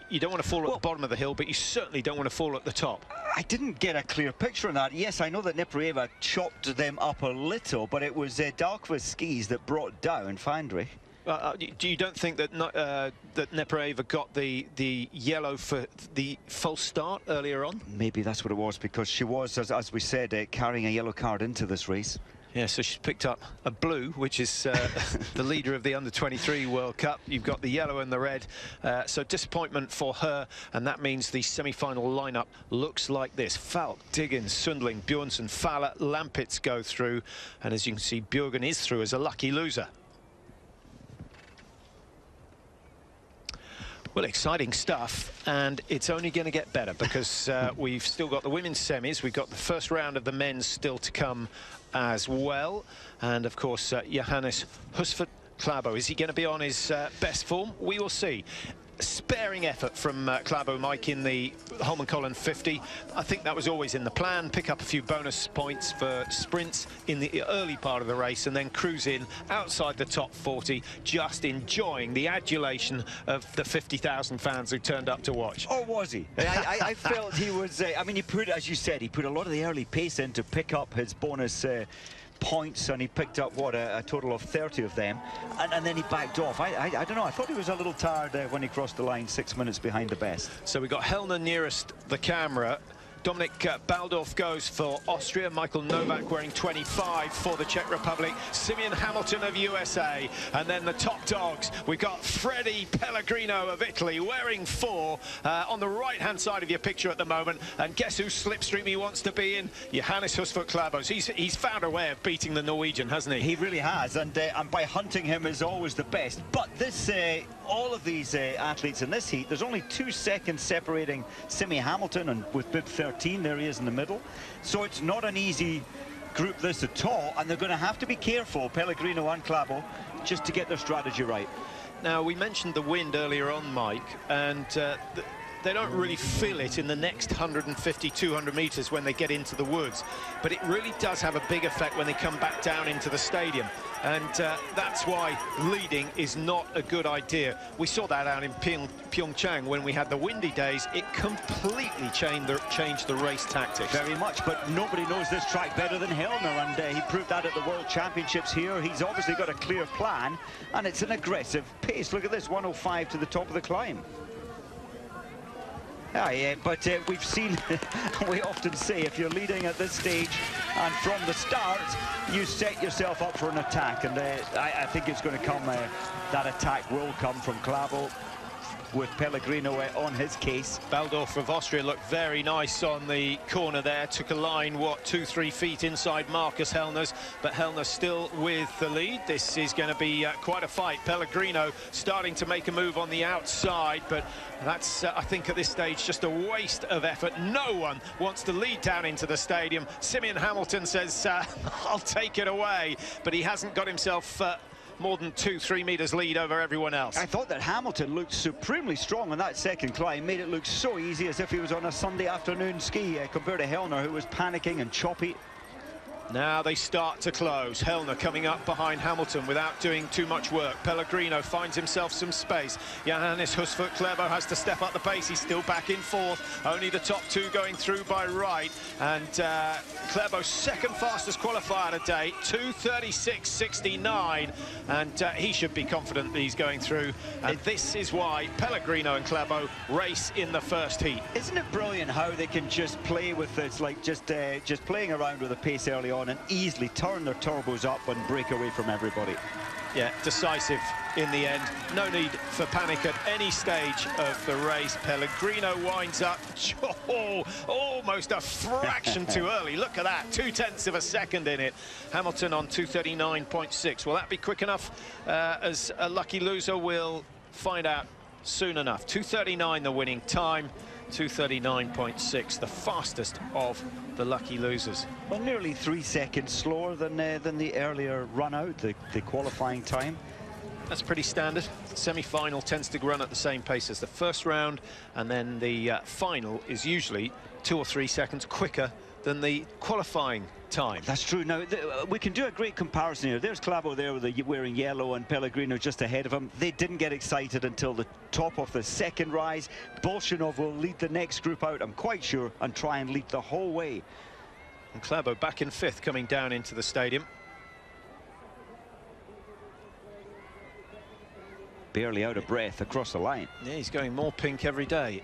you don't want to fall at the bottom of the hill, but you certainly don't want to fall at the top. I didn't get a clear picture on that. Yes, I know that Nepraeva chopped them up a little, but it was Dahlqvist's skis that brought down Feindrich. You don't think that that Nepraeva got the yellow for the false start earlier on? Maybe that's what it was, because she was, as we said, carrying a yellow card into this race. Yeah, so she's picked up a blue, which is the leader of the Under-23 World Cup. You've got the yellow and the red. So disappointment for her, and that means the semi-final lineup looks like this. Falk, Diggins, Sundling, Bjornsson, Fowler, Lampitz go through, and as you can see, Björgen is through as a lucky loser. Well, exciting stuff, and it's only going to get better, because we've still got the women's semis. We've got the first round of the men's still to come as well, and of course Johannes Husfeldt-Klæbo, is he going to be on his best form? We will see. Sparing effort from Klæbo, Mike, in the Holmenkollen 50. I think that was always in the plan. Pick up a few bonus points for sprints in the early part of the race, and then cruise in outside the top 40, just enjoying the adulation of the 50,000 fans who turned up to watch. Or was he? I felt he was, I mean, he put, as you said, he put a lot of the early pace in to pick up his bonus points, and he picked up, what, a total of 30 of them, and then he backed off. I don't know, I thought he was a little tired when he crossed the line 6 minutes behind the best. So we got Hellner nearest the camera. Dominic Baldorf goes for Austria. Michael Novak wearing 25 for the Czech Republic. Simeon Hamilton of USA. And then the top dogs, we've got Freddie Pellegrino of Italy wearing 4 on the right-hand side of your picture at the moment. And guess whose slipstream he wants to be in? Johannes Husvik-Klæbo. He's found a way of beating the Norwegian, hasn't he? He really has, and by hunting him is always the best. But this, all of these athletes in this heat, there's only 2 seconds separating Simi Hamilton, and with bib 13, there he is in the middle. So it's not an easy group this at all, and they're going to have to be careful, Pellegrino and Klæbo, just to get their strategy right. Now, we mentioned the wind earlier on, Mike, and they don't really feel it in the next 150, 200 meters when they get into the woods, but it really does have a big effect when they come back down into the stadium, and that's why leading is not a good idea. We saw that out in Pyeongchang when we had the windy days. It completely changed the race tactics. Very much, but nobody knows this track better than Hellner, and he proved that at the World Championships here. He's obviously got a clear plan, and it's an aggressive pace. Look at this, 105 to the top of the climb. Yeah, but we've seen, we often say, if you're leading at this stage and from the start, you set yourself up for an attack, and I think it's going to come, that attack will come from Klæbo, with Pellegrino on his case. Baldorf of Austria looked very nice on the corner there, took a line, what, 2-3 feet inside Marcus Hellner's, but Hellner still with the lead. This is going to be quite a fight. Pellegrino starting to make a move on the outside, but that's, I think at this stage, just a waste of effort. No one wants to lead down into the stadium. Simeon Hamilton says, I'll take it away, but he hasn't got himself more than 2-3 meters lead over everyone else. I thought that Hamilton looked supremely strong on that second climb, made it look so easy, as if he was on a Sunday afternoon ski, compared to Hellner, who was panicking and choppy. Now they start to close. Hellner coming up behind Hamilton without doing too much work. Pellegrino finds himself some space. Johannes Husvik-Klæbo has to step up the pace. He's still back in 4th. Only the top 2 going through by right. And Klæbo's second fastest qualifier today, 2:36.69. And he should be confident that he's going through. And this is why Pellegrino and Klæbo race in the first heat. Isn't it brilliant how they can just play with this, like just playing around with the pace early on and easily turn their turbos up and break away from everybody. Yeah, decisive in the end. No need for panic at any stage of the race. Pellegrino winds up almost a fraction too early. Look at that, 0.2 of a second in it. Hamilton on 2:39.6. Will that be quick enough? As a lucky loser, we'll find out soon enough. 2:39 the winning time. 2:39.6, the fastest of the lucky losers. Well, nearly 3 seconds slower than the earlier run out, the qualifying time. That's pretty standard. Semi-final tends to run at the same pace as the first round, and then the final is usually 2 or 3 seconds quicker than the qualifying time. That's true. Now, we can do a great comparison here. There's Klæbo there with wearing yellow, and Pellegrino just ahead of him. They didn't get excited until the top of the second rise. Bolshinov will lead the next group out, I'm quite sure, and try and lead the whole way. And Klæbo back in 5th coming down into the stadium. Barely out of breath across the line. Yeah, he's going more pink every day.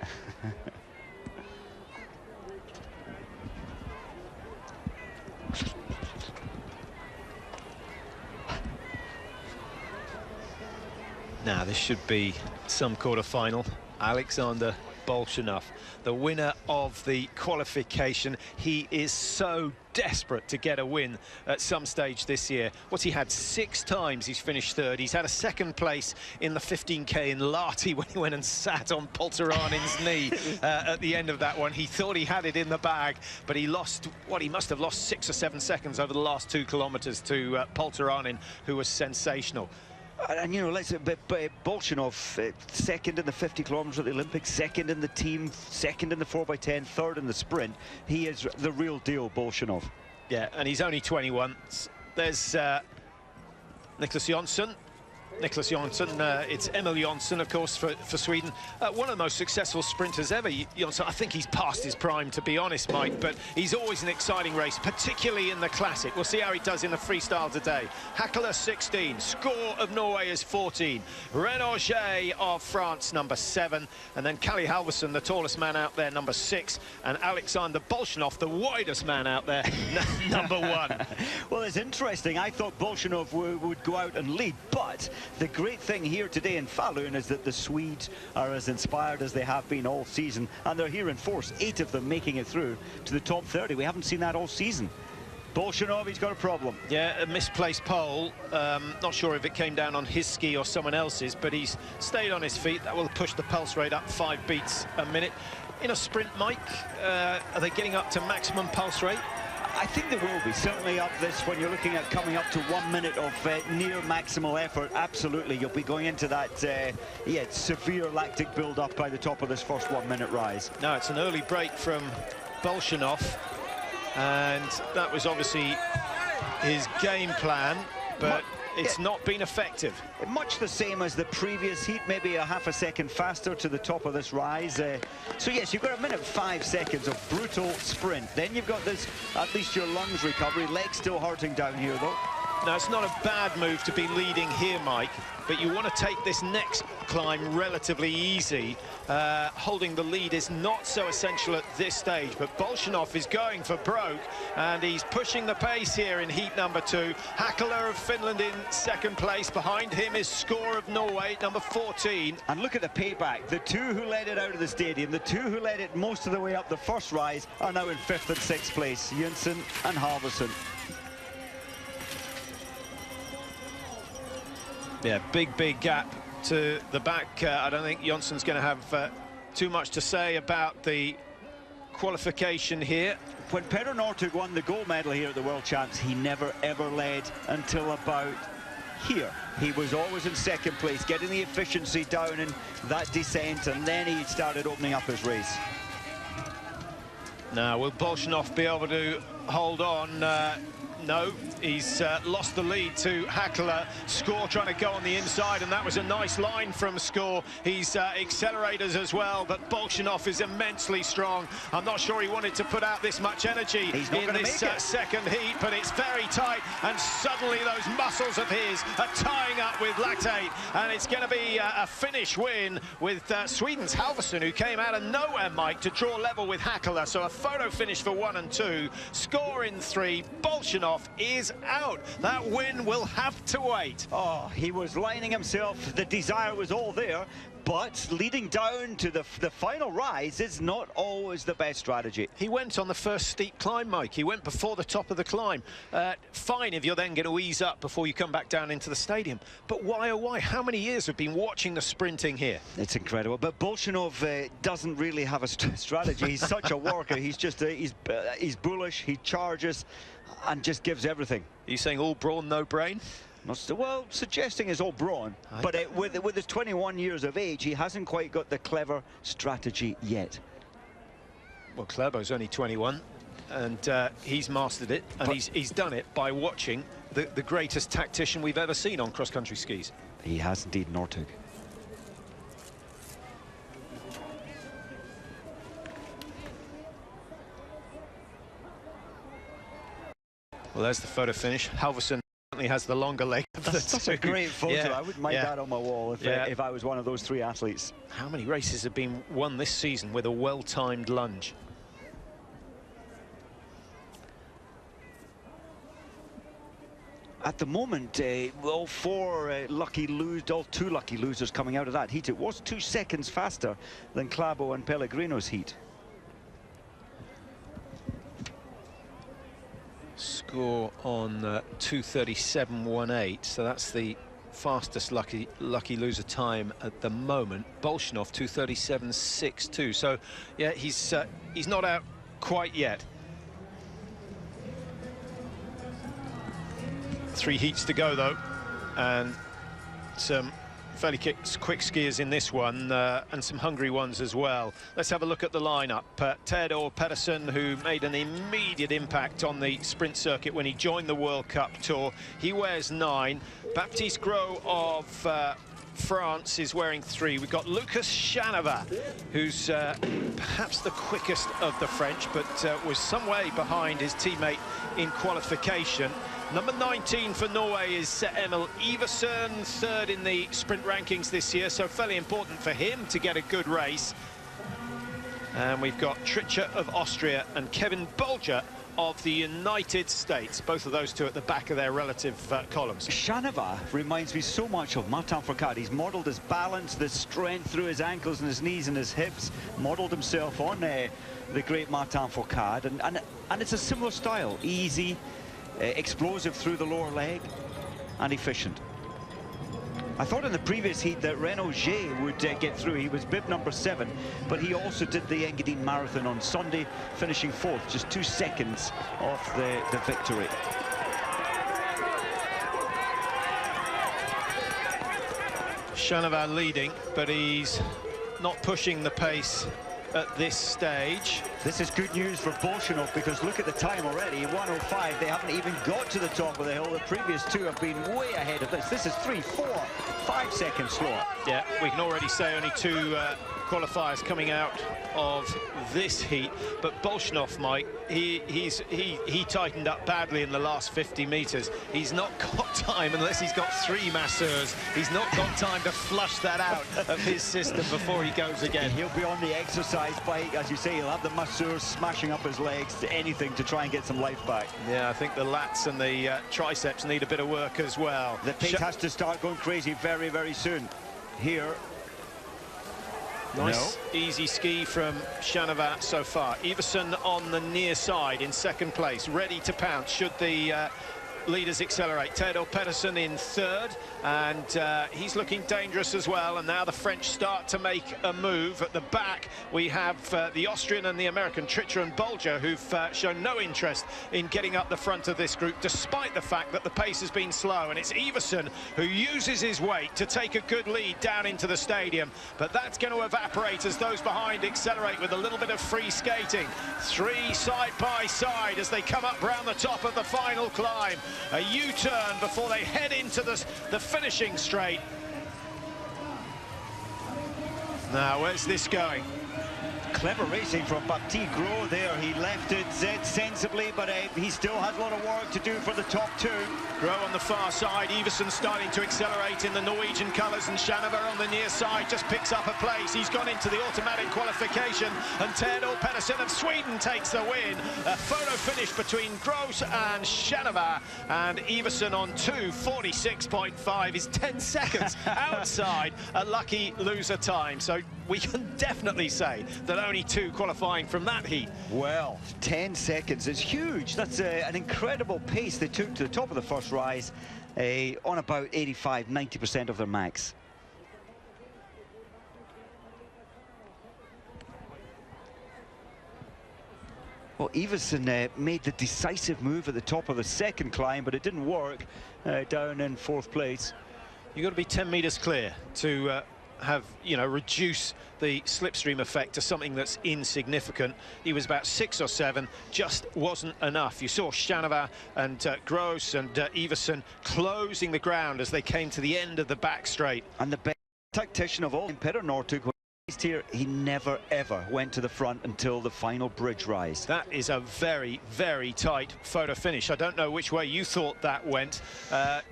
Now this should be some quarter-final. Alexander Bolshinov, the winner of the qualification. He is so desperate to get a win at some stage this year. What's he had? 6 times he's finished 3rd. He's had a 2nd place in the 15K in Lahti when he went and sat on Polteranin's knee at the end of that one. He thought he had it in the bag, but he lost, what, he must have lost 6 or 7 seconds over the last 2 kilometers to Polteranin, who was sensational. And, you know, Bolshinov, 2nd in the 50 kilometers at the Olympics, 2nd in the team, 2nd in the 4x10, 3rd in the sprint. He is the real deal, Bolshinov. Yeah, and he's only 21. There's Nicholas Jonsson Nicholas Jonsson. It's Emil Jonsson, of course, for Sweden. One of the most successful sprinters ever, Jonsson. I think he's past his prime, to be honest, Mike, but he's always an exciting race, particularly in the Classic. We'll see how he does in the freestyle today. Hackler 16, Score of Norway is 14, Renauget of France, number 7, and then Kalle Halvorsen, the tallest man out there, number 6, and Alexander Bolshinov, the widest man out there, number 1. Well, it's interesting. I thought Bolshinov would go out and lead, but the great thing here today in Falun is that the Swedes are as inspired as they have been all season, and they're here in force, 8 of them making it through to the top 30. We haven't seen that all season. Bolshinov, he's got a problem. Yeah, a misplaced pole. Not sure if it came down on his ski or someone else's, but he's stayed on his feet. That will push the pulse rate up 5 beats a minute. In a sprint, Mike, are they getting up to maximum pulse rate? I think they will be, certainly up this, when you're looking at coming up to 1 minute of near maximal effort. Absolutely, you'll be going into that severe lactic build-up by the top of this first 1 minute rise. No, it's an early break from Bolshinov, and that was obviously his game plan, but it's not been effective. Much the same as the previous heat, maybe a half a second faster to the top of this rise. So yes, you've got 1 minute 5 seconds of brutal sprint. Then you've got this, at least your lungs recovery. Legs still hurting down here though. Now, it's not a bad move to be leading here, Mike, but you want to take this next climb relatively easy. Holding the lead is not so essential at this stage, but Bolshinov is going for broke, and he's pushing the pace here in heat number 2. Hackler of Finland in 2nd place. Behind him is Score of Norway, number 14. And look at the payback. The 2 who led it out of the stadium, the 2 who led it most of the way up the first rise, are now in 5th and 6th place, Jonsson and Halvorsen. Yeah, big gap to the back. I don't think Jonsson's going to have too much to say about the qualification here. When Petter Northug won the gold medal here at the World Champs, he never ever led until about here. He was always in 2nd place, getting the efficiency down in that descent, and then he started opening up his race. Now, will Bolshinov be able to hold on? No, he's lost the lead to Hackler. Score trying to go on the inside, and that was a nice line from Score. He's accelerators as well, but Bolshinov is immensely strong. I'm not sure he wanted to put out this much energy in this second heat, but it's very tight, and suddenly those muscles of his are tying up with lactate, and it's going to be a finish win with Sweden's Halvorsen, who came out of nowhere, Mike, to draw level with Hackler. So a photo finish for 1 and 2, Score in 3, Bolshinov is out. That win will have to wait. Oh, he was lining himself. The desire was all there, but leading down to the final rise is not always the best strategy. He went on the first steep climb, Mike. He went before the top of the climb. Fine if you're then going to ease up before you come back down into the stadium. But why, oh why? How many years have been watching the sprinting here? It's incredible. But Bolshinov doesn't really have a strategy. He's such a worker. He's just he's bullish. He charges and just gives everything. Are you saying all brawn, no brain? Well, suggesting is all brawn, but with his 21 years of age, he hasn't quite got the clever strategy yet. Well, Klæbo's only 21, and he's mastered it, and he's done it by watching the greatest tactician we've ever seen on cross-country skis. He has indeed, Northug. Well, there's the photo finish. Halvorsen certainly has the longer leg. That's such a great photo. Yeah, I wouldn't mind that on my wall if I was one of those 3 athletes. How many races have been won this season with a well-timed lunge? At the moment, all 2 lucky losers coming out of that heat. It was 2 seconds faster than Klæbo and Pellegrino's heat. Score on 2:37.18, so that's the fastest lucky loser time at the moment. Bolshinov 2:37.62, so yeah, he's not out quite yet. 3 heats to go though, and some fairly quick skiers in this one, and some hungry ones as well. Let's have a look at the lineup. Theodor Pedersen, who made an immediate impact on the sprint circuit when he joined the World Cup Tour. He wears 9. Baptiste Gros of France is wearing 3. We've got Lucas Chanava, who's perhaps the quickest of the French, but was some way behind his teammate in qualification. Number 19 for Norway is Emil Iversen, 3rd in the sprint rankings this year, so fairly important for him to get a good race. And we've got Tricher of Austria and Kevin Bolger of the United States, both of those two at the back of their relative columns. Chanava reminds me so much of Martin Fourcade. He's modelled his balance, the strength through his ankles and his knees and his hips, modelled himself on the great Martin Fourcade, and it's a similar style, easy, explosive through the lower leg, and efficient. I thought in the previous heat that Renaud G would get through. He was bib number 7, but he also did the Engadine Marathon on Sunday, finishing 4th, just 2 seconds off the victory. Chanava leading, but he's not pushing the pace at this stage. This is good news for Bolshinov, because look at the time already, 1:05. They haven't even got to the top of the hill. The previous 2 have been way ahead of this. This is 3, 4, 5 seconds slower. Yeah, we can already say only 2 qualifiers coming out of this heat, but Bolshinov, Mike, he tightened up badly in the last 50 meters. He's not got time, unless he's got 3 masseurs, he's not got time to flush that out of his system before he goes again. He'll be on the exercise bike, as you say. He'll have the masseurs smashing up his legs, anything to try and get some life back. Yeah, I think the lats and the triceps need a bit of work as well. The pace has to start going crazy very, very soon. Here. Nice, easy ski from Chanava so far. Iversen on the near side in 2nd place, ready to pounce should the leaders accelerate. Theodor Pedersen in 3rd, and he's looking dangerous as well. And now the French start to make a move. At the back, we have the Austrian and the American, Tricher and Bolger, who've shown no interest in getting up the front of this group, despite the fact that the pace has been slow. And it's Iversen who uses his weight to take a good lead down into the stadium. But that's going to evaporate as those behind accelerate with a little bit of free skating. 3 side by side as they come up round the top of the final climb. A U-turn before they head into the finishing straight. Now, where's this going? Clever racing from Baptiste Gros there. He left it sensibly, but he still has a lot of work to do for the top 2. Gros on the far side, Iversen starting to accelerate in the Norwegian colours, and Chanava on the near side just picks up a place. He's gone into the automatic qualification, and Theodor Pedersen of Sweden takes the win. A photo finish between Gros and Chanava, and Iversen on 2:46.5 is 10 seconds outside a lucky loser time. So we can definitely say that only 2 qualifying from that heat. Well, 10 seconds is huge. That's an incredible pace they took to the top of the first rise on about 85–90% of their max. Well, Iversen made the decisive move at the top of the 2nd climb, but it didn't work down in 4th place. You've got to be 10 meters clear to reduce the slipstream effect to something that's insignificant. He was about 6 or 7, just wasn't enough. You saw Chanava and Gros and Iversen closing the ground as they came to the end of the back straight. And the best tactician of all, Petter Northug, here, he never ever went to the front until the final bridge rise. That is a very, very tight photo finish. I don't know which way you thought that went.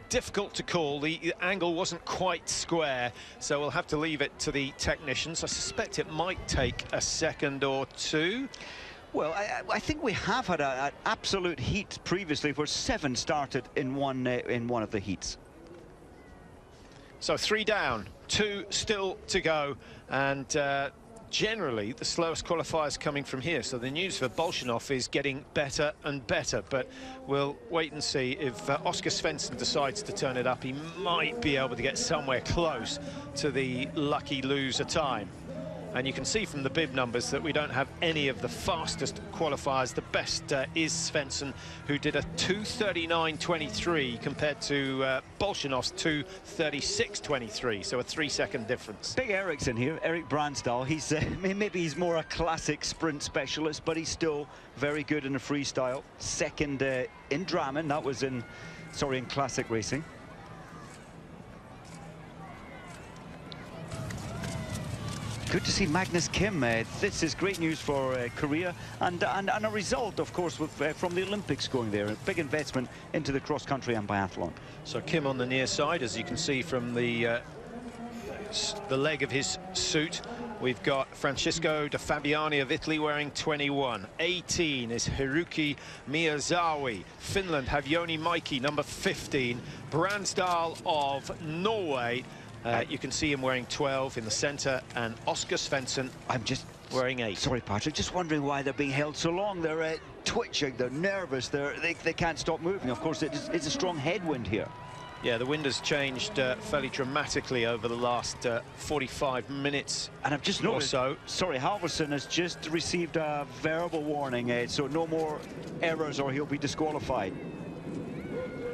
Difficult to call. The angle wasn't quite square, so we'll have to leave it to the technicians. I suspect it might take a second or 2. Well, I think we have had an absolute heat previously where 7 started in one of the heats. So 3 down, 2 still to go, and generally the slowest qualifiers coming from here. So the news for Bolshinov is getting better and better, but we'll wait and see. If Oscar Svensson decides to turn it up, he might be able to get somewhere close to the lucky loser time. And you can see from the bib numbers that we don't have any of the fastest qualifiers. The best is Svensson, who did a 2:39.23 compared to Bolshunov's 2:36.23, so a 3-second difference. Big Ericsson here, Eric Bransdal. He's maybe he's more a classic sprint specialist, but he's still very good in the freestyle. Second in Drammen, that was in classic racing. Good to see Magnus Kim. This is great news for Korea, and a result, of course, with, from the Olympics going there. A big investment into the cross-country and biathlon. So Kim on the near side, as you can see from the leg of his suit. We've got Francisco De Fabiani of Italy wearing 21. 18 is Haruki Miyazawa. Finland have Joni Mäki, number 15. Bransdal of Norway. You can see him wearing 12 in the centre, and Oscar Svensson, I'm just wearing 8. Sorry, Patrick, just wondering why they're being held so long. They're twitching, they're nervous, they can't stop moving. Of course, it's a strong headwind here. Yeah, the wind has changed fairly dramatically over the last 45 minutes. And I've just noticed, sorry, Halvorsen has just received a verbal warning, so no more errors or he'll be disqualified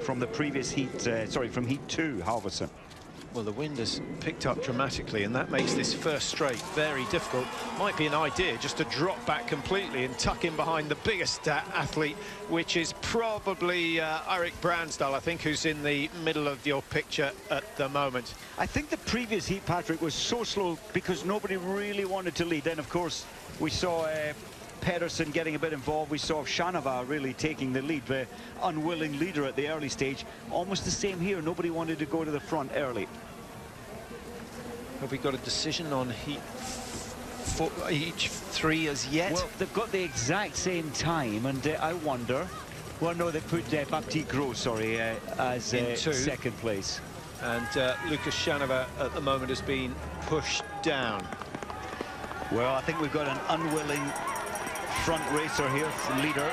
from the previous heat, from heat 2, Halvorsen. Well, the wind has picked up dramatically, and that makes this first straight very difficult. Might be an idea just to drop back completely and tuck in behind the biggest athlete, which is probably Eric Bransdal, I think, who's in the middle of your picture at the moment. I think the previous heat, Patrick, was so slow because nobody really wanted to lead. Then, of course, we saw Pedersen getting a bit involved. We saw Shanava really taking the lead, the unwilling leader at the early stage. Almost the same here. Nobody wanted to go to the front early. Have we got a decision on each 3 as yet? Well, they've got the exact same time, and I wonder. Well, no, they put Baptiste Gros, as second place. And Lucas Shanava at the moment has been pushed down. Well, I think we've got an unwilling front racer here, leader.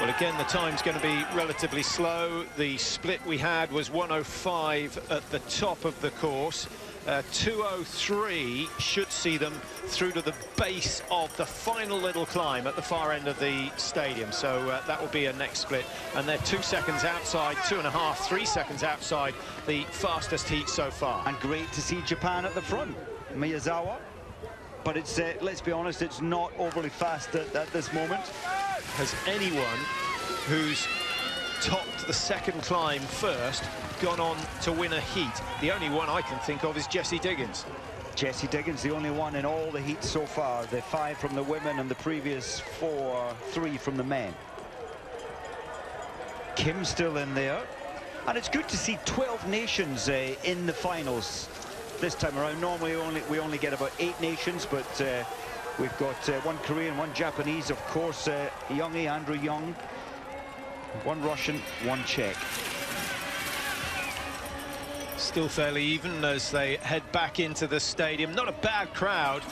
Well, again, the time's going to be relatively slow. The split we had was 1:05 at the top of the course. 2:03 should see them through to the base of the final little climb at the far end of the stadium. So that will be a next split. And they're 2 seconds outside, 2.5, 3 seconds outside the fastest heat so far. And great to see Japan at the front. Miyazawa. But it's, let's be honest, it's not overly fast at this moment. Has anyone who's topped the second climb first gone on to win a heat? The only one I can think of is Jessie Diggins. Jessie Diggins, the only one in all the heats so far. The 5 from the women and the previous 3 from the men. Kim still in there. And it's good to see 12 nations in the finals this time around. Normally we only get about 8 nations, but we've got 1 Korean, 1 Japanese, of course, Andrew Young, 1 Russian, 1 Czech. Still fairly even as they head back into the stadium. Not a bad crowd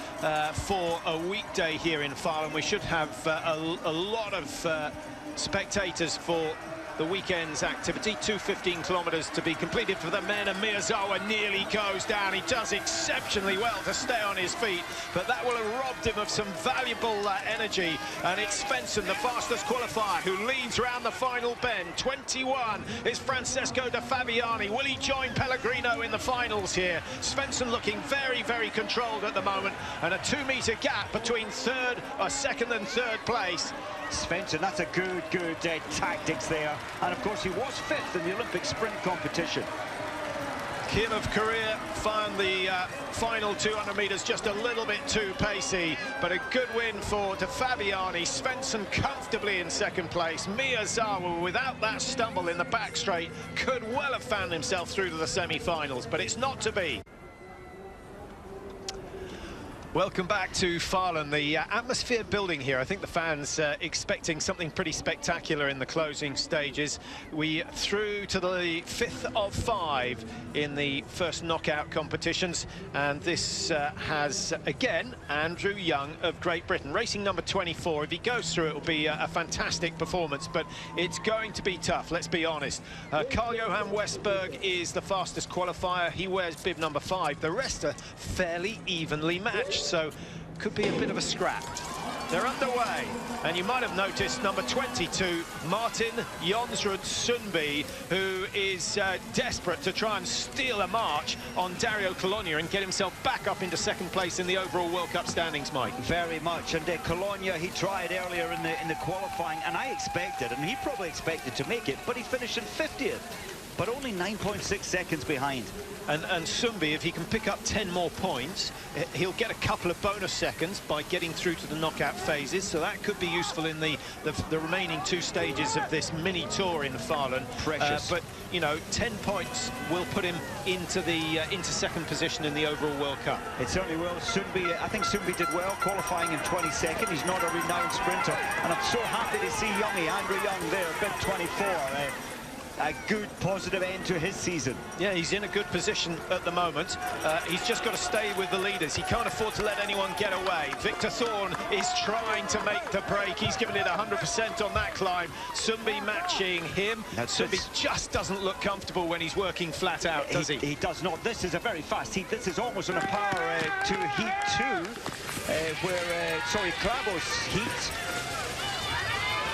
for a weekday here in Falun. We should have a lot of spectators for the weekend's activity. 2:15 kilometers to be completed for the men, and Miyazawa nearly goes down. He does exceptionally well to stay on his feet, but that will have robbed him of some valuable energy. And it's Svensson, the fastest qualifier, who leads round the final bend. 21 is Francesco De Fabiani. Will he join Pellegrino in the finals here? Svensson looking very, very controlled at the moment, and a 2-meter gap between second and third place. Svensson, that's a good tactics there. And of course he was 5th in the Olympic sprint competition. Kim of Korea found the final 200 meters just a little bit too pacey, but a good win for De Fabiani. Svensson comfortably in second place. Miyazawa, without that stumble in the back straight, could well have found himself through to the semi-finals, but it's not to be. Welcome back to Falun. The atmosphere building here. I think the fans expecting something pretty spectacular in the closing stages. We through to the 5th of 5 in the first knockout competitions, and this has again Andrew Young of Great Britain, racing number 24. If he goes through, it will be a fantastic performance, but it's going to be tough, let's be honest. Carl-Johan Westberg is the fastest qualifier. He wears bib number 5. The rest are fairly evenly matched. so could be a bit of a scrap. They're underway, and you might have noticed number 22, Martin Jonsrud Sundby, who is desperate to try and steal a march on Dario Colonia and get himself back up into second place in the overall World Cup standings, Mike. Very much, and Colonia, he tried earlier in the qualifying, and I expected, and he probably expected to make it, but he finished in 50th, but only 9.6 seconds behind. And Sundby, if he can pick up 10 more points, he'll get a couple of bonus seconds by getting through to the knockout phases, so that could be useful in the remaining 2 stages of this mini tour in Falun. Precious. But, you know, 10 points will put him into the into second position in the overall World Cup. It certainly will. Sundby, I think Sundby did well, qualifying in 22nd. He's not a renowned sprinter, and I'm so happy to see Andrew Young there, bib 24. A good positive end to his season. Yeah, he's in a good position at the moment. He's just got to stay with the leaders. He can't afford to let anyone get away. Victor Thorn is trying to make the break. He's given it 100% on that climb. Sundby matching him. Sundby just doesn't look comfortable when he's working flat out, does he? He does not. This is a very fast heat. This is almost on a par to heat 2, sorry, Klabo's heat.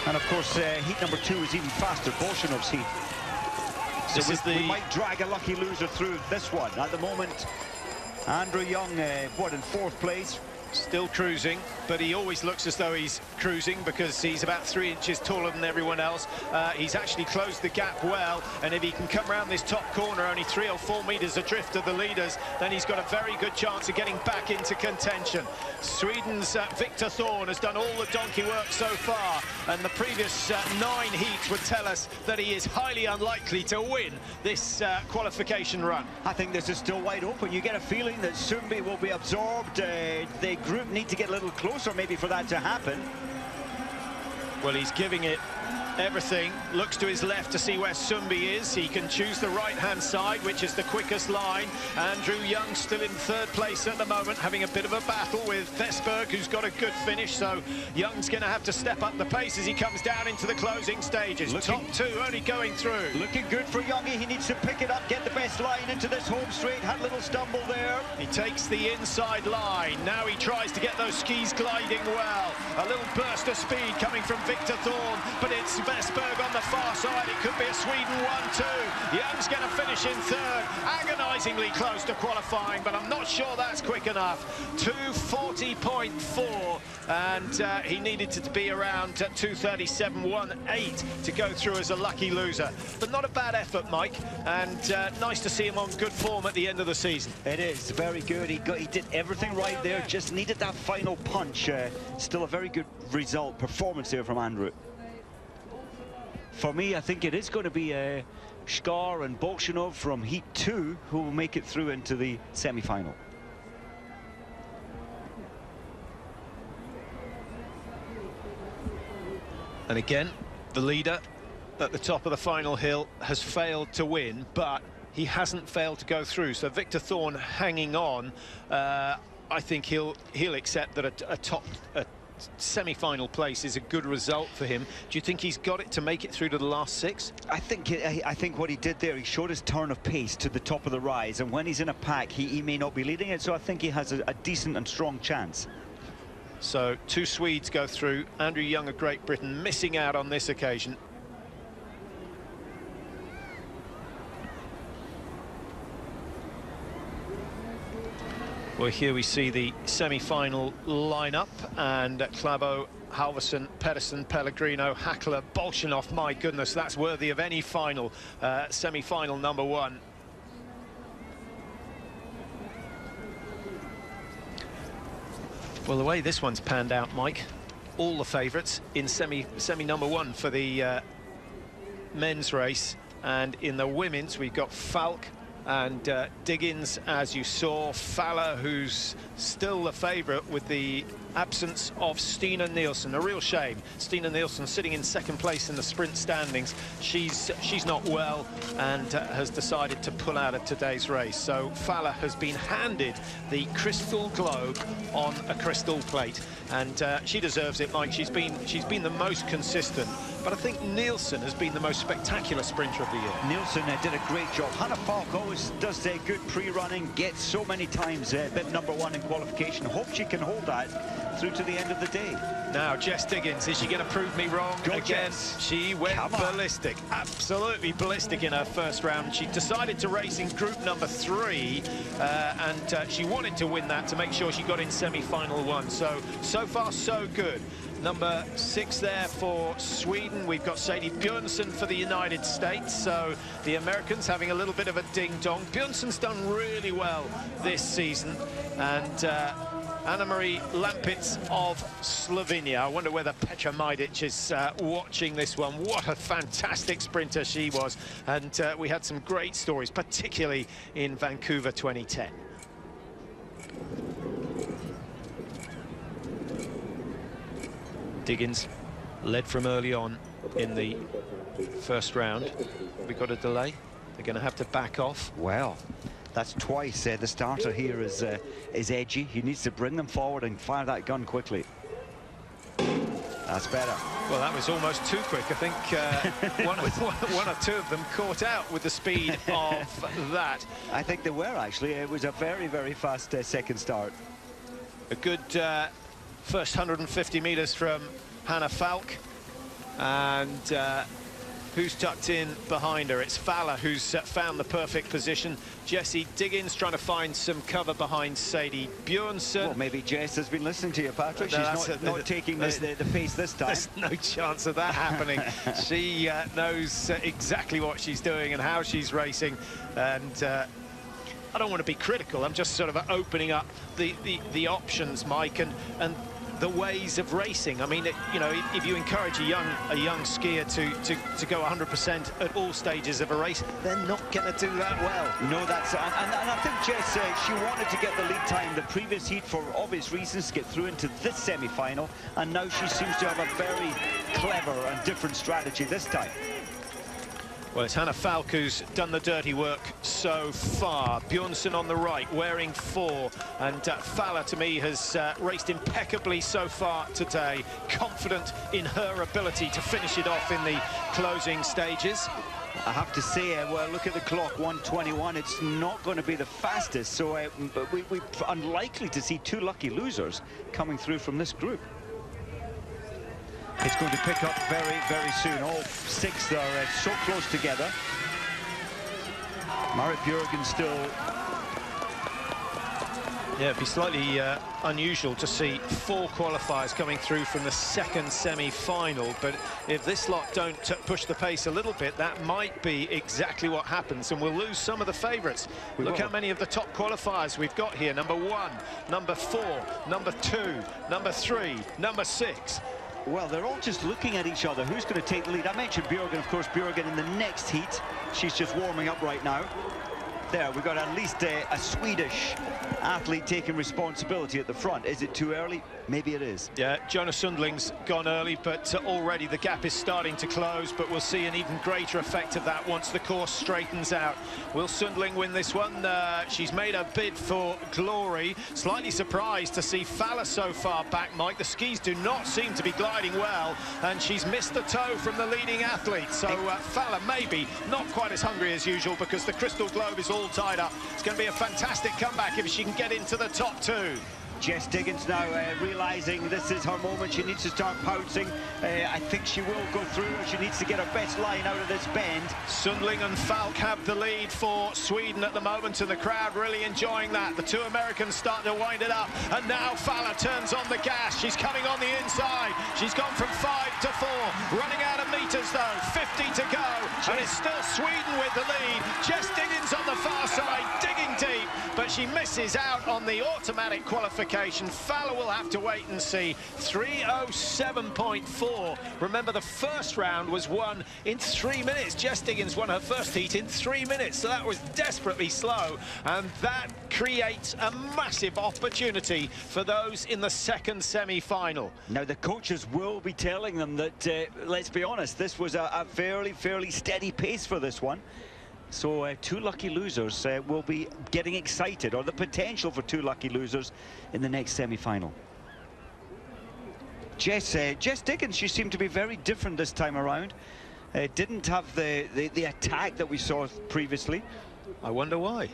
And of course, heat number 2 is even faster, Bolshunov's heat. So we might drag a lucky loser through this one. At the moment, Andrew Young, in 4th place. Still cruising, but he always looks as though he's cruising because he's about 3 inches taller than everyone else. He's actually closed the gap well, and if he can come around this top corner only 3 or 4 meters adrift of the leaders, then he's got a very good chance of getting back into contention. Sweden's Victor Thorn has done all the donkey work so far, and the previous 9 heats would tell us that he is highly unlikely to win this qualification run. I think this is still wide open. You get a feeling that Sundby will be absorbed. The group need to get a little closer maybe for that to happen. Well, he's giving it everything. Looks to his left to see where Sundby is. He can choose the right-hand side, which is the quickest line. Andrew Young still in 3rd place at the moment, having a bit of a battle with Vesberg, who's got a good finish. So Young's going to have to step up the pace as he comes down into the closing stages. Top 2 only going through. Looking good for Youngie. He needs to pick it up, get the best line into this home straight. Had a little stumble there. He takes the inside line. Now he tries to get those skis gliding well. A little burst of speed coming from Victor Thorn, but it's Vesberg on the far side. It could be a Sweden 1-2. Young's going to finish in 3rd. Agonisingly close to qualifying, but I'm not sure that's quick enough. 2:40.4, and he needed to be around 2:37.18 to go through as a lucky loser. But not a bad effort, Mike, and nice to see him on good form at the end of the season. It is very good. He did everything right there. Just needed that final punch. Still a very good result, performance there from Andrew. For me, I think it is going to be Skar and Bolshunov from Heat 2 who will make it through into the semi-final. And again, the leader at the top of the final hill has failed to win, but he hasn't failed to go through. So Victor Thorn hanging on. I think he'll accept that a semi-final place is a good result for him. Do you think he's got it to make it through to the last 6? I think what he did there, he showed his turn of pace to the top of the rise, and when he's in a pack, he may not be leading it, so I think he has a decent and strong chance. So 2 Swedes go through. Andrew Young of Great Britain missing out on this occasion. Well, here we see the semi-final lineup, and Klæbo, Halvorsen, Pedersen, Pellegrino, Hackler, Bolshunov. My goodness, that's worthy of any final, semi-final number 1. Well, the way this one's panned out, Mike, all the favourites in semi number 1 for the men's race, and in the women's we've got Falk and Diggins, as you saw. Fowler, who's still the favourite with the absence of Stina Nielsen. A real shame. Stina Nielsen sitting in 2nd place in the sprint standings. She's not well and has decided to pull out of today's race. So Fowler has been handed the crystal globe on a crystal plate, and she deserves it, Mike. She's been the most consistent but I think Nielsen has been the most spectacular sprinter of the year. Nielsen did a great job. Hannah Falk always does good pre-running, gets so many times bit #1 in qualification. Hope she can hold that through to the end of the day. Now, Jess Diggins, is she going to prove me wrong? Go again? Jess. She went ballistic, absolutely ballistic in her first round. She decided to race in group number 3, and she wanted to win that to make sure she got in semi-final 1. So far, so good. Number 6 there for Sweden. We've got Sadie Björnsson for the United States. So the Americans having a little bit of a ding-dong. Björnsson's done really well this season. And Anna-Marie Lampitz of Slovenia. I wonder whether Petra Majdic is watching this one. What a fantastic sprinter she was. And we had some great stories, particularly in Vancouver 2010. Diggins led from early on in the first round. We got a delay. They're going to have to back off. Well, that's twice. The starter here is edgy. He needs to bring them forward and fire that gun quickly. That's better. Well, that was almost too quick. I think one or two of them caught out with the speed of that. I think they were, actually. It was a very, very fast second start. A good first 150 meters from Hannah Falk, and who's tucked in behind her? It's Fowler who's found the perfect position. Jessie Diggins trying to find some cover behind Sadie Björnsson. Well, maybe Jess has been listening to you, Patrick. She's not taking the pace this time. There's no chance of that happening. She knows exactly what she's doing and how she's racing, and I don't want to be critical. I'm just sort of opening up the options, Mike, and the ways of racing. I mean, you know, if you encourage a young skier to go 100% at all stages of a race, they're not going to do that well. No, that's and I think Jess, she wanted to get the lead time the previous heat for obvious reasons to get through into this semi-final, and now she seems to have a very clever and different strategy this time. Well, it's Hannah Falk who's done the dirty work so far. Björnsson on the right, wearing 4. And Fowler, to me, has raced impeccably so far today. Confident in her ability to finish it off in the closing stages. I have to say, well, look at the clock, 1:21. It's not going to be the fastest, so we're unlikely to see 2 lucky losers coming through from this group. It's going to pick up very, very soon. All 6 are so close together. Marit Bjørgen still... Yeah, it'd be slightly unusual to see 4 qualifiers coming through from the second semi-final, but if this lot don't push the pace a little bit, that might be exactly what happens, and we'll lose some of the favourites. Look how many of the top qualifiers we've got here. Number 1, number 4, number 2, number 3, number 6. Well, they're all just looking at each other. Who's going to take the lead? I mentioned Bjørgen, of course. Bjørgen in the next heat. She's just warming up right now. There, we've got at least a Swedish athlete taking responsibility at the front. Is it too early? Maybe it is. Yeah, Jonas Sundling's gone early, but already the gap is starting to close, but we'll see an even greater effect of that once the course straightens out. Will Sundling win this one? She's made a bid for glory. Slightly surprised to see Fowler so far back, Mike. The skis do not seem to be gliding well, and she's missed the toe from the leading athlete. So Fowler maybe not quite as hungry as usual because the crystal globe is all tied up. It's going to be a fantastic comeback if she can get into the top 2. Jess Diggins now realising this is her moment. She needs to start pouncing. I think she will go through. She needs to get her best line out of this bend. Sundling and Falk have the lead for Sweden at the moment, and the crowd really enjoying that. The 2 Americans start to wind it up, and now Fowler turns on the gas. She's coming on the inside. She's gone from 5 to 4, running out of meters though. 50 to go, and it's still Sweden with the lead. Jess Diggins on the far side, digging deep, but she misses out on the automatic qualification. Fowler will have to wait and see. 3:07.4. Remember, the first round was won in 3 minutes. Jess Diggins won her first heat in 3 minutes, so that was desperately slow, and that creates a massive opportunity for those in the second semi-final. Now, the coaches will be telling them that, let's be honest, this was a fairly steady pace for this one. So 2 lucky losers will be getting excited, or the potential for 2 lucky losers in the next semi-final. Jess Diggins, she seemed to be very different this time around. Didn't have the attack that we saw previously. I wonder why.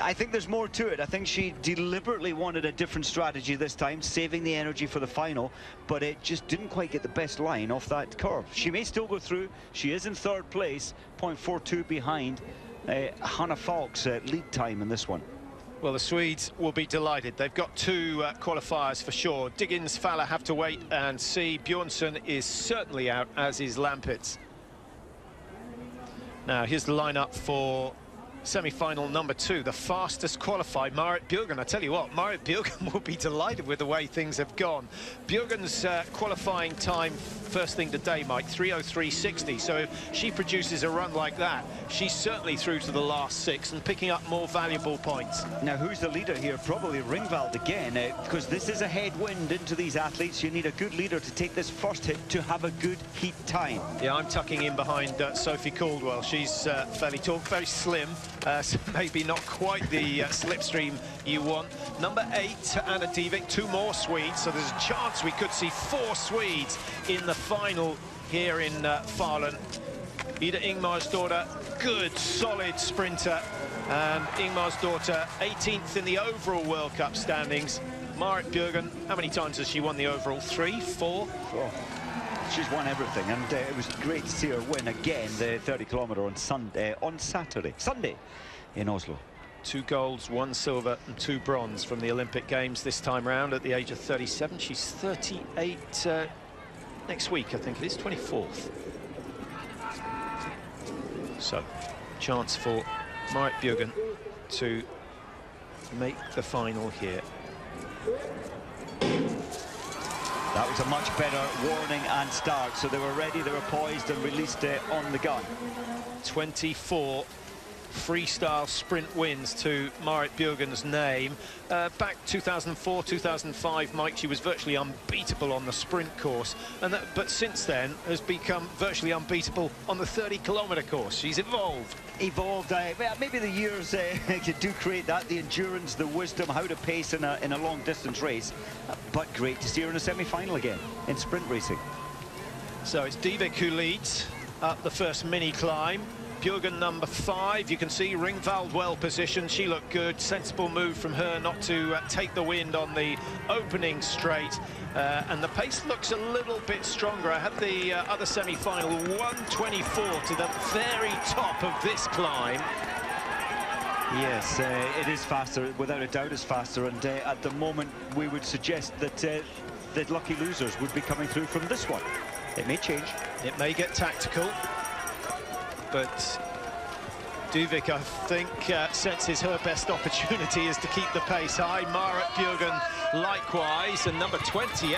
I think there's more to it. I think she deliberately wanted a different strategy this time, saving the energy for the final, but it just didn't quite get the best line off that curve. She may still go through. She is in third place, 0.42 behind Hannah Falk's lead time in this one. Well, the Swedes will be delighted. They've got two qualifiers for sure. Diggins, Fowler have to wait and see. Bjornsson is certainly out, as is Lampitz. Now, here's the lineup for semi-final number 2, the fastest qualified, Marit Bjørgen. I tell you what, Marit Bjørgen will be delighted with the way things have gone. Bjørgen's qualifying time first thing today, Mike, 3:03.60. So if she produces a run like that, she's certainly through to the last 6 and picking up more valuable points. Now, who's the leader here? Probably Ringvald again, because this is a headwind into these athletes. You need a good leader to take this first hit to have a good heat time. Yeah, I'm tucking in behind Sophie Caldwell. She's fairly tall, very slim. So maybe not quite the slipstream you want. Number 8, Anna Divik, 2 more Swedes, so there's a chance we could see 4 Swedes in the final here in Falun. Ida Ingmarsdottir, good, solid sprinter. Ingmarsdottir, 18th in the overall World Cup standings. Marit Bjørgen, how many times has she won the overall? 3, 4? 4. She's won everything, and it was great to see her win again the 30-kilometre on Sunday in Oslo. 2 golds, 1 silver and 2 bronze from the Olympic Games this time round at the age of 37. She's 38 next week, I think it is, 24th. So, chance for Marit Bjørgen to make the final here. That was a much better warning and start, so they were ready, they were poised and released on the gun. 24 freestyle sprint wins to Marit Bjørgen's name. Back 2004, 2005, Mike, she was virtually unbeatable on the sprint course, but since then has become virtually unbeatable on the 30-kilometre course. She's evolved. Maybe the years do create that, the endurance, the wisdom, how to pace in a long-distance race. But great to see her in a semi-final again in sprint racing. So it's Divik who leads up the first mini climb. Bjørgen number 5. You can see Ringvald well positioned. She looked good. Sensible move from her not to take the wind on the opening straight. And the pace looks a little bit stronger. I had the other semi-final 1:24 to the very top of this climb. Yes, it is faster, without a doubt it's faster, and at the moment we would suggest that the lucky losers would be coming through from this one. It may change. It may get tactical, but Divik, I think, senses her best opportunity is to keep the pace high. Marit Bjørgen likewise, and number 28,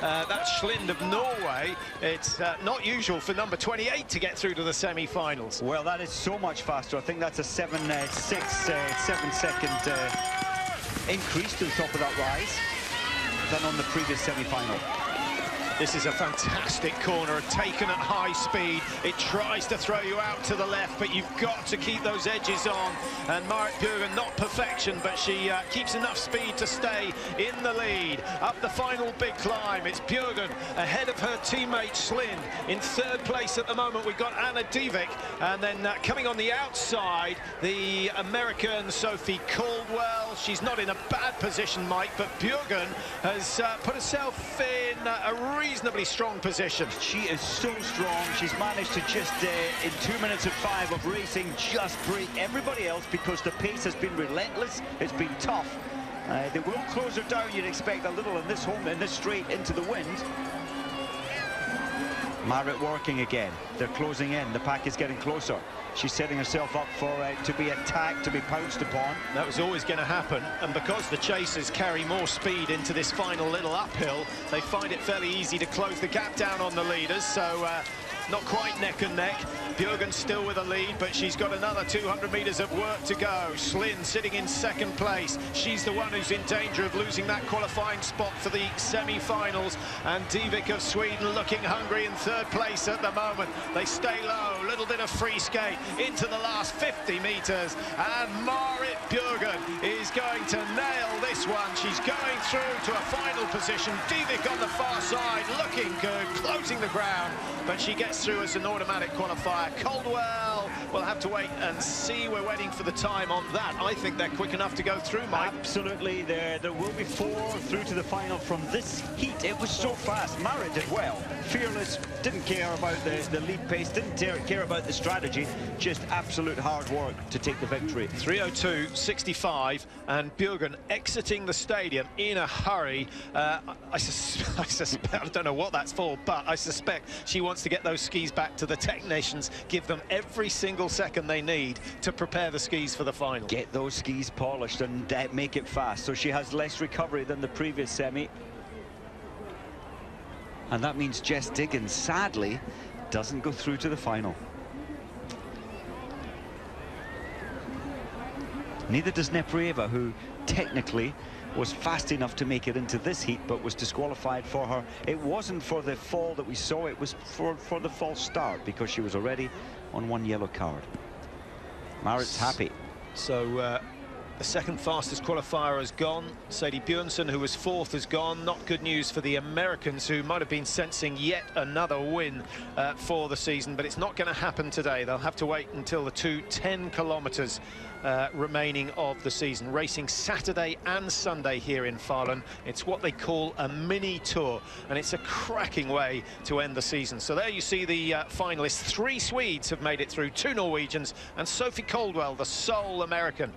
that's Schlind of Norway. It's not usual for number 28 to get through to the semi-finals. Well, that is so much faster. I think that's a 7-second increase to the top of that rise than on the previous semi-final. This is a fantastic corner, taken at high speed. It tries to throw you out to the left, but you've got to keep those edges on. And Marit Bjørgen, not perfection, but she keeps enough speed to stay in the lead. Up the final big climb, it's Bjørgen ahead of her teammate Schlind. In 3rd place at the moment, we've got Anna Divik. And then coming on the outside, the American Sophie Caldwell. She's not in a bad position, Mike, but Bjørgen has put herself in a reasonably strong position. She is so strong. She's managed to just, in 2 minutes and 5 of racing, just break everybody else because the pace has been relentless. It's been tough. They will close her down, you'd expect, a little in this straight into the wind. Marit working again. They're closing in. The pack is getting closer. She's setting herself up for to be attacked, to be pounced upon. That was always going to happen, and because the chasers carry more speed into this final little uphill, they find it fairly easy to close the gap down on the leaders, so not quite neck and neck. Bjørgen still with a lead, but she's got another 200 metres of work to go. Schlind sitting in 2nd place. She's the one who's in danger of losing that qualifying spot for the semi-finals. And Divik of Sweden looking hungry in 3rd place at the moment. They stay low. go. Little bit of free skate into the last 50 metres, and Marit Bjørgen is going to nail this one. She's going through to a final position. Divik on the far side, looking good, closing the ground, but she gets through as an automatic qualifier. Caldwell will have to wait and see. We're waiting for the time on that. I think they're quick enough to go through, Mike. Absolutely. There will be 4 through to the final from this heat. It was so fast. Marit did well. Fearless, didn't care about the lead pace, didn't care about the strategy, just absolute hard work to take the victory. 3:02.65, and Bjørgen exiting the stadium in a hurry. I suspect, I don't know what that's for, but I suspect she wants to get those skis back to the technicians, give them every single second they need to prepare the skis for the final. Get those skis polished and make it fast, so she has less recovery than the previous semi. And that means Jess Diggins, sadly, doesn't go through to the final. Neither does Neprieva, who technically was fast enough to make it into this heat, but was disqualified for her. It wasn't for the fall that we saw, it was for the false start, because she was already on 1 yellow card. Marit's happy. So the second fastest qualifier has gone. Sadie Bjørnsen, who was 4th, has gone. Not good news for the Americans, who might have been sensing yet another win for the season, but it's not going to happen today. They'll have to wait until the 2 10 kilometres remaining of the season. Racing Saturday and Sunday here in Falun. It's what they call a mini tour, and it's a cracking way to end the season. So there you see the finalists. 3 Swedes have made it through, 2 Norwegians, and Sophie Caldwell, the sole American.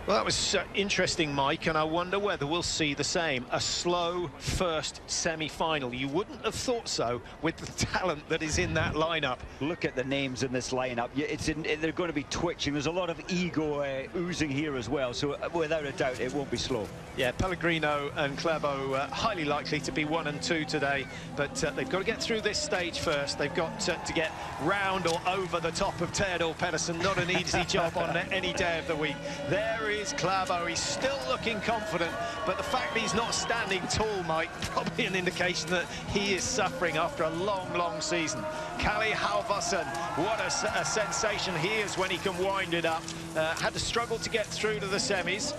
Well, that was interesting, Mike, and I wonder whether we'll see the same. A slow first semi-final. You wouldn't have thought so with the talent that is in that lineup. Look at the names in this lineup. They're going to be twitching. There's a lot of ego oozing here as well, so without a doubt it won't be slow. Yeah, Pellegrino and Klæbo highly likely to be 1 and 2 today, but they've got to get through this stage first. They've got to get round or over the top of Theodor Pedersen. Not an easy job on any day of the week. There is Klæbo. He's still looking confident, but the fact that he's not standing tall, Mike, probably an indication that he is suffering after a long season. Kalle Halvorsen, what a sensation he is when he can wind it up. Had to struggle to get through to the semis.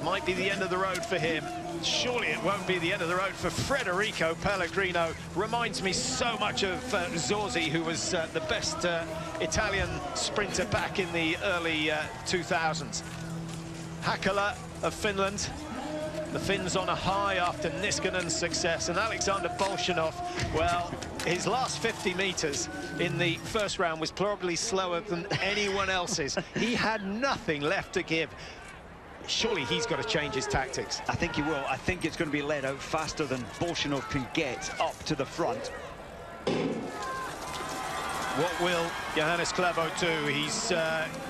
Might be the end of the road for him. Surely it won't be the end of the road for Federico Pellegrino. Reminds me so much of Zorzi, who was the best Italian sprinter back in the early 2000s. Hakkala of Finland. The Finns on a high after Niskanen's success, and Alexander Bolshinov, well, his last 50 metres in the first round was probably slower than anyone else's. He had nothing left to give. Surely he's got to change his tactics. I think he will. I think it's going to be let out faster than Bolshinov can get up to the front. What will Johannes Klæbo do?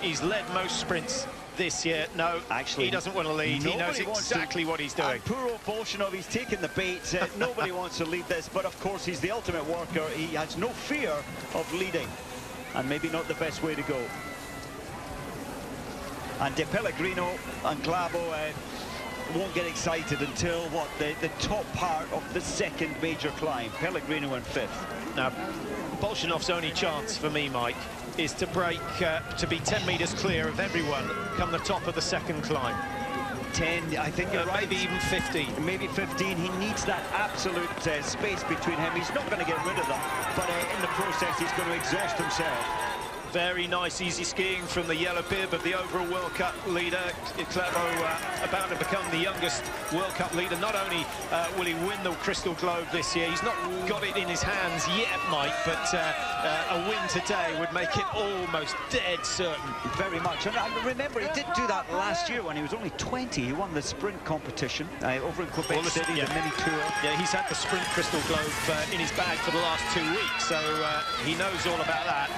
He's led most sprints this year. No, actually, he doesn't want to lead. He knows exactly what he's doing. Poor old Bolshinov, he's taken the bait. Nobody wants to lead this, but of course he's the ultimate worker. He has no fear of leading, and maybe not the best way to go. And De Pellegrino and Klæbo won't get excited until, what, the top part of the second major climb. Pellegrino in 5th. Now, Bolshinov's only chance for me, Mike, is to break, to be 10 metres clear of everyone come the top of the second climb. 10, I think you're right. Maybe even 15. Maybe 15. He needs that absolute space between him. He's not going to get rid of them, but in the process, he's going to exhaust himself. Very nice, easy skiing from the yellow bib of the overall World Cup leader. Klæbo about to become the youngest World Cup leader. Not only will he win the Crystal Globe this year, he's not got it in his hands yet, Mike, but a win today would make it almost dead certain. Very much. And remember, he did do that last year when he was only 20. He won the sprint competition over in Quebec City, the mini tour. Yeah, he's had the sprint Crystal Globe in his bag for the last 2 weeks, so he knows all about that.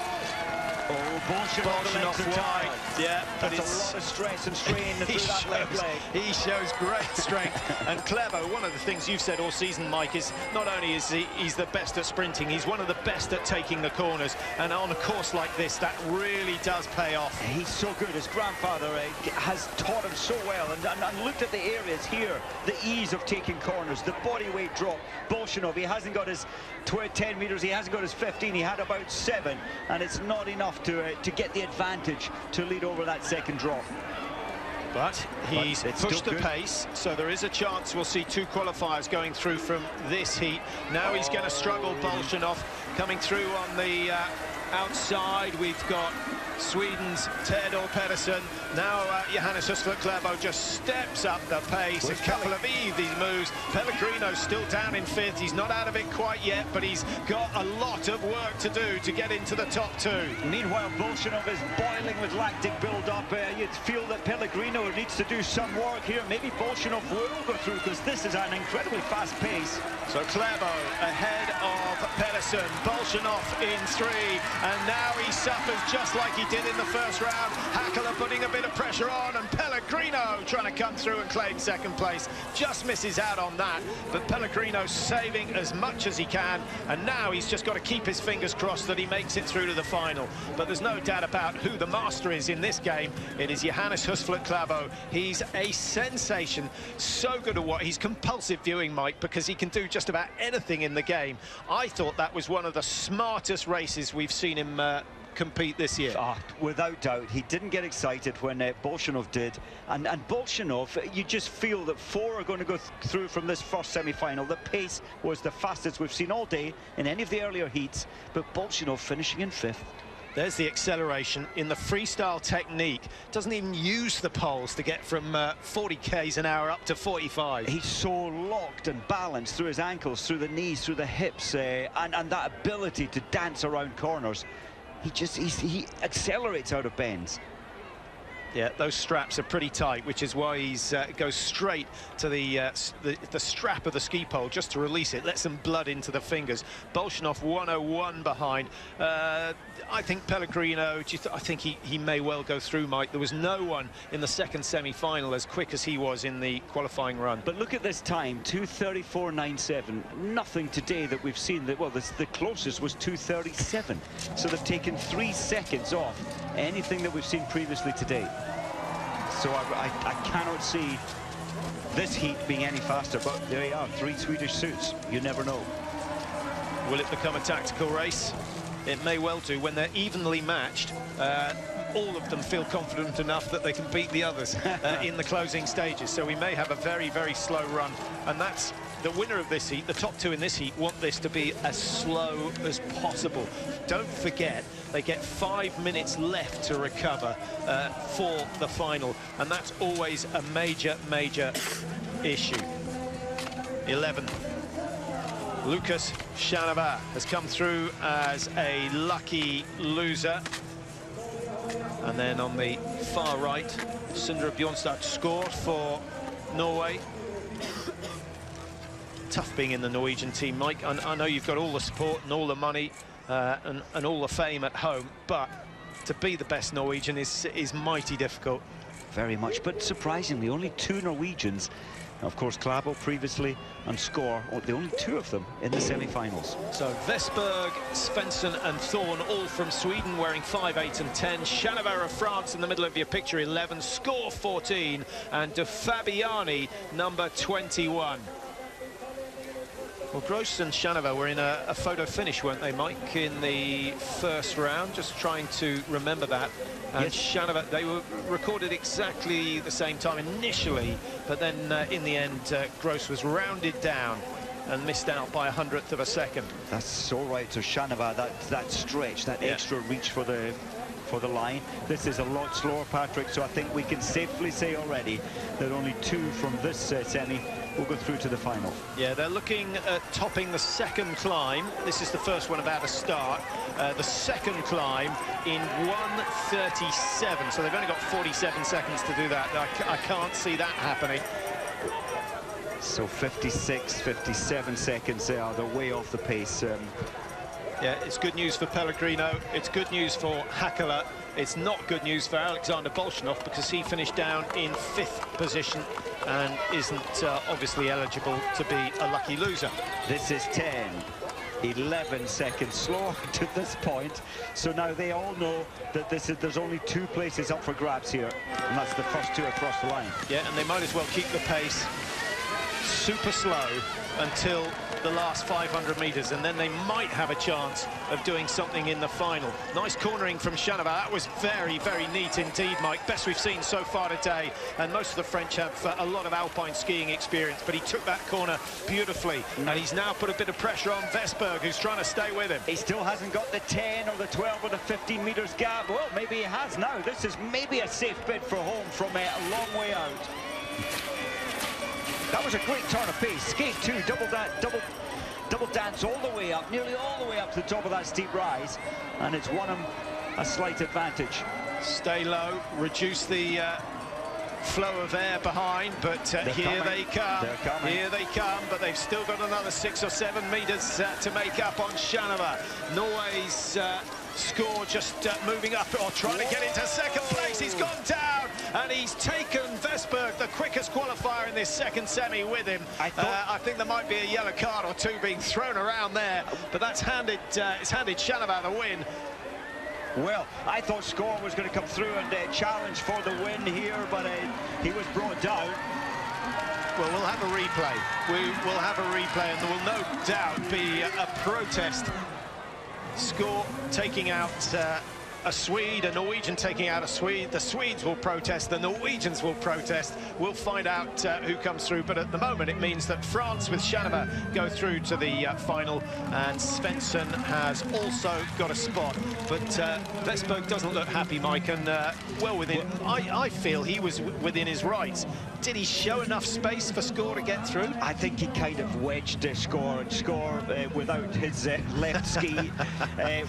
Oh, Bolshunov's wide. Yeah, but that's a lot of stress and strain through that left leg. He shows great strength. And Clevo, one of the things you've said all season, Mike, is not only is he's the best at sprinting, he's one of the best at taking the corners. And on a course like this, that really does pay off. He's so good. His grandfather has taught him so well. And looked at the areas here, the ease of taking corners, the body weight drop. Bolshunov, he hasn't got his 10 metres, he hasn't got his 15, he had about 7, and it's not enough to get the advantage to lead over that second drop. But he's pushed the pace, so there is a chance we'll see 2 qualifiers going through from this heat. Now he's going to struggle, Bolshunov, coming through on the outside. We've got Sweden's Theodor Pedersen. Now Johannes Husler-Klæbo just steps up the pace. A couple of easy moves. Pellegrino's still down in 5th. He's not out of it quite yet, but he's got a lot of work to do to get into the top 2. Meanwhile, Bolshunov is boiling with lactic build-up. You'd feel that Pellegrino needs to do some work here. Maybe Bolshunov will go through, because this is an incredibly fast pace. So Klæbo ahead of Pedersen. Bolshunov in 3, and now he suffers just like he did in the first round. Hackler putting a bit of pressure on, and Pellegrino trying to come through and claim second place. Just misses out on that, but Pellegrino saving as much as he can, and now he's just got to keep his fingers crossed that he makes it through to the final. But there's no doubt about who the master is in this game. It is Johannes Husler-Klæbo. He's a sensation, so good at what he's compulsive viewing, Mike, because he can do just about anything in the game. I thought that was one of the smartest races we've seen him compete this year. Without doubt. He didn't get excited when Bolshunov did, and Bolshunov, you just feel that 4 are going to go through from this first semi-final. The pace was the fastest we've seen all day in any of the earlier heats, but Bolshunov finishing in 5th. There's the acceleration in the freestyle technique. Doesn't even use the poles to get from 40 k's an hour up to 45. He's so locked and balanced through his ankles, through the knees, through the hips, and that ability to dance around corners. He accelerates out of bends. Yeah, those straps are pretty tight, which is why he's goes straight to the strap of the ski pole just to release it, let some blood into the fingers. Bolshunov 101 behind. I think Pellegrino, I think he may well go through, Mike. There was no one in the second semi-final as quick as he was in the qualifying run. But look at this time, 2:34.97. Nothing today that we've seen. The closest was 2:37. So they've taken 3 seconds off anything that we've seen previously today. So I cannot see this heat being any faster, but there you are, 3 Swedish suits. You never know. Will it become a tactical race? It may well do. When they're evenly matched, all of them feel confident enough that they can beat the others in the closing stages. So we may have a very, very slow run, and that's the winner of this heat. The top 2 in this heat want this to be as slow as possible. Don't forget, they get 5 minutes left to recover for the final, and that's always a major, major issue. 11. Lucas Chanava has come through as a lucky loser. And then on the far right, Sindre Bjornstad scored for Norway. Tough being in the Norwegian team, Mike. I know you've got all the support and all the money and all the fame at home, but to be the best Norwegian is mighty difficult. Very much, but surprisingly, only 2 Norwegians. Of course, Klæbo previously and Skår, the only 2 of them in the semi-finals. So Vestberg, Svensson and Thorn, all from Sweden, wearing 5, 8 and 10. Chanava of France in the middle of your picture, 11. Skår, 14. And De Fabiani, number 21. Well, Gross and Chanava were in a photo finish, weren't they, Mike, in the first round? Just trying to remember that. And yes. Chanava, they were recorded exactly the same time initially, but then in the end, Gross was rounded down and missed out by 100th of a second. That's so right. So Chanava, that stretch, that extra reach for the line. This is a lot slower, Patrick, so I think we can safely say already that only 2 from this semi will go through to the final. Yeah, they're looking at topping the second climb. This is the first one about to start. The second climb in 1:37, so they've only got 47 seconds to do that. I can't see that happening. So 56, 57 seconds, they're way off the pace. Yeah, it's good news for Pellegrino, it's good news for Hackler, it's not good news for Alexander Bolshinov because he finished down in 5th position and isn't obviously eligible to be a lucky loser. This is 11 seconds slower to this point, so now they all know that there's only 2 places up for grabs here, and that's the first 2 across the line. Yeah, and they might as well keep the pace super slow until the last 500 metres, and then they might have a chance of doing something in the final. Nice cornering from Chanava. That was very, very neat indeed, Mike. Best we've seen so far today, and most of the French have a lot of alpine skiing experience, but he took that corner beautifully, and he's now put a bit of pressure on Vesberg, who's trying to stay with him. He still hasn't got the 10 or the 12 or the 15 metres gap. Well, maybe he has now. This is maybe a safe bid for home from a long way out. That was a great turn of pace. Skate 2, double dance all the way up, nearly all the way up to the top of that steep rise, and it's won him a slight advantage. Stay low, reduce the flow of air behind, but here they come. Here they come, but they've still got another 6 or 7 metres to make up on Chanava. Norway's score just moving up or trying to get into second place. He's gone down and he's taken Vesberg, the quickest qualifier in this second semi, with him. I think there might be a yellow card or 2 being thrown around there, but that's handed Chanava the win. Well, I thought Score was going to come through and challenge for the win here, but he was brought down. Well, we'll have a replay. We'll have a replay, and there will no doubt be a protest. Score taking out a Swede, a Norwegian taking out a Swede. The Swedes will protest, the Norwegians will protest. We'll find out who comes through, but at the moment it means that France with Chanava go through to the final, and Svensson has also got a spot. But Vesberg doesn't look happy, Mike, and well within, I feel he was within his rights. Did he show enough space for Score to get through? I think he kind of wedged Score, and Score without his left ski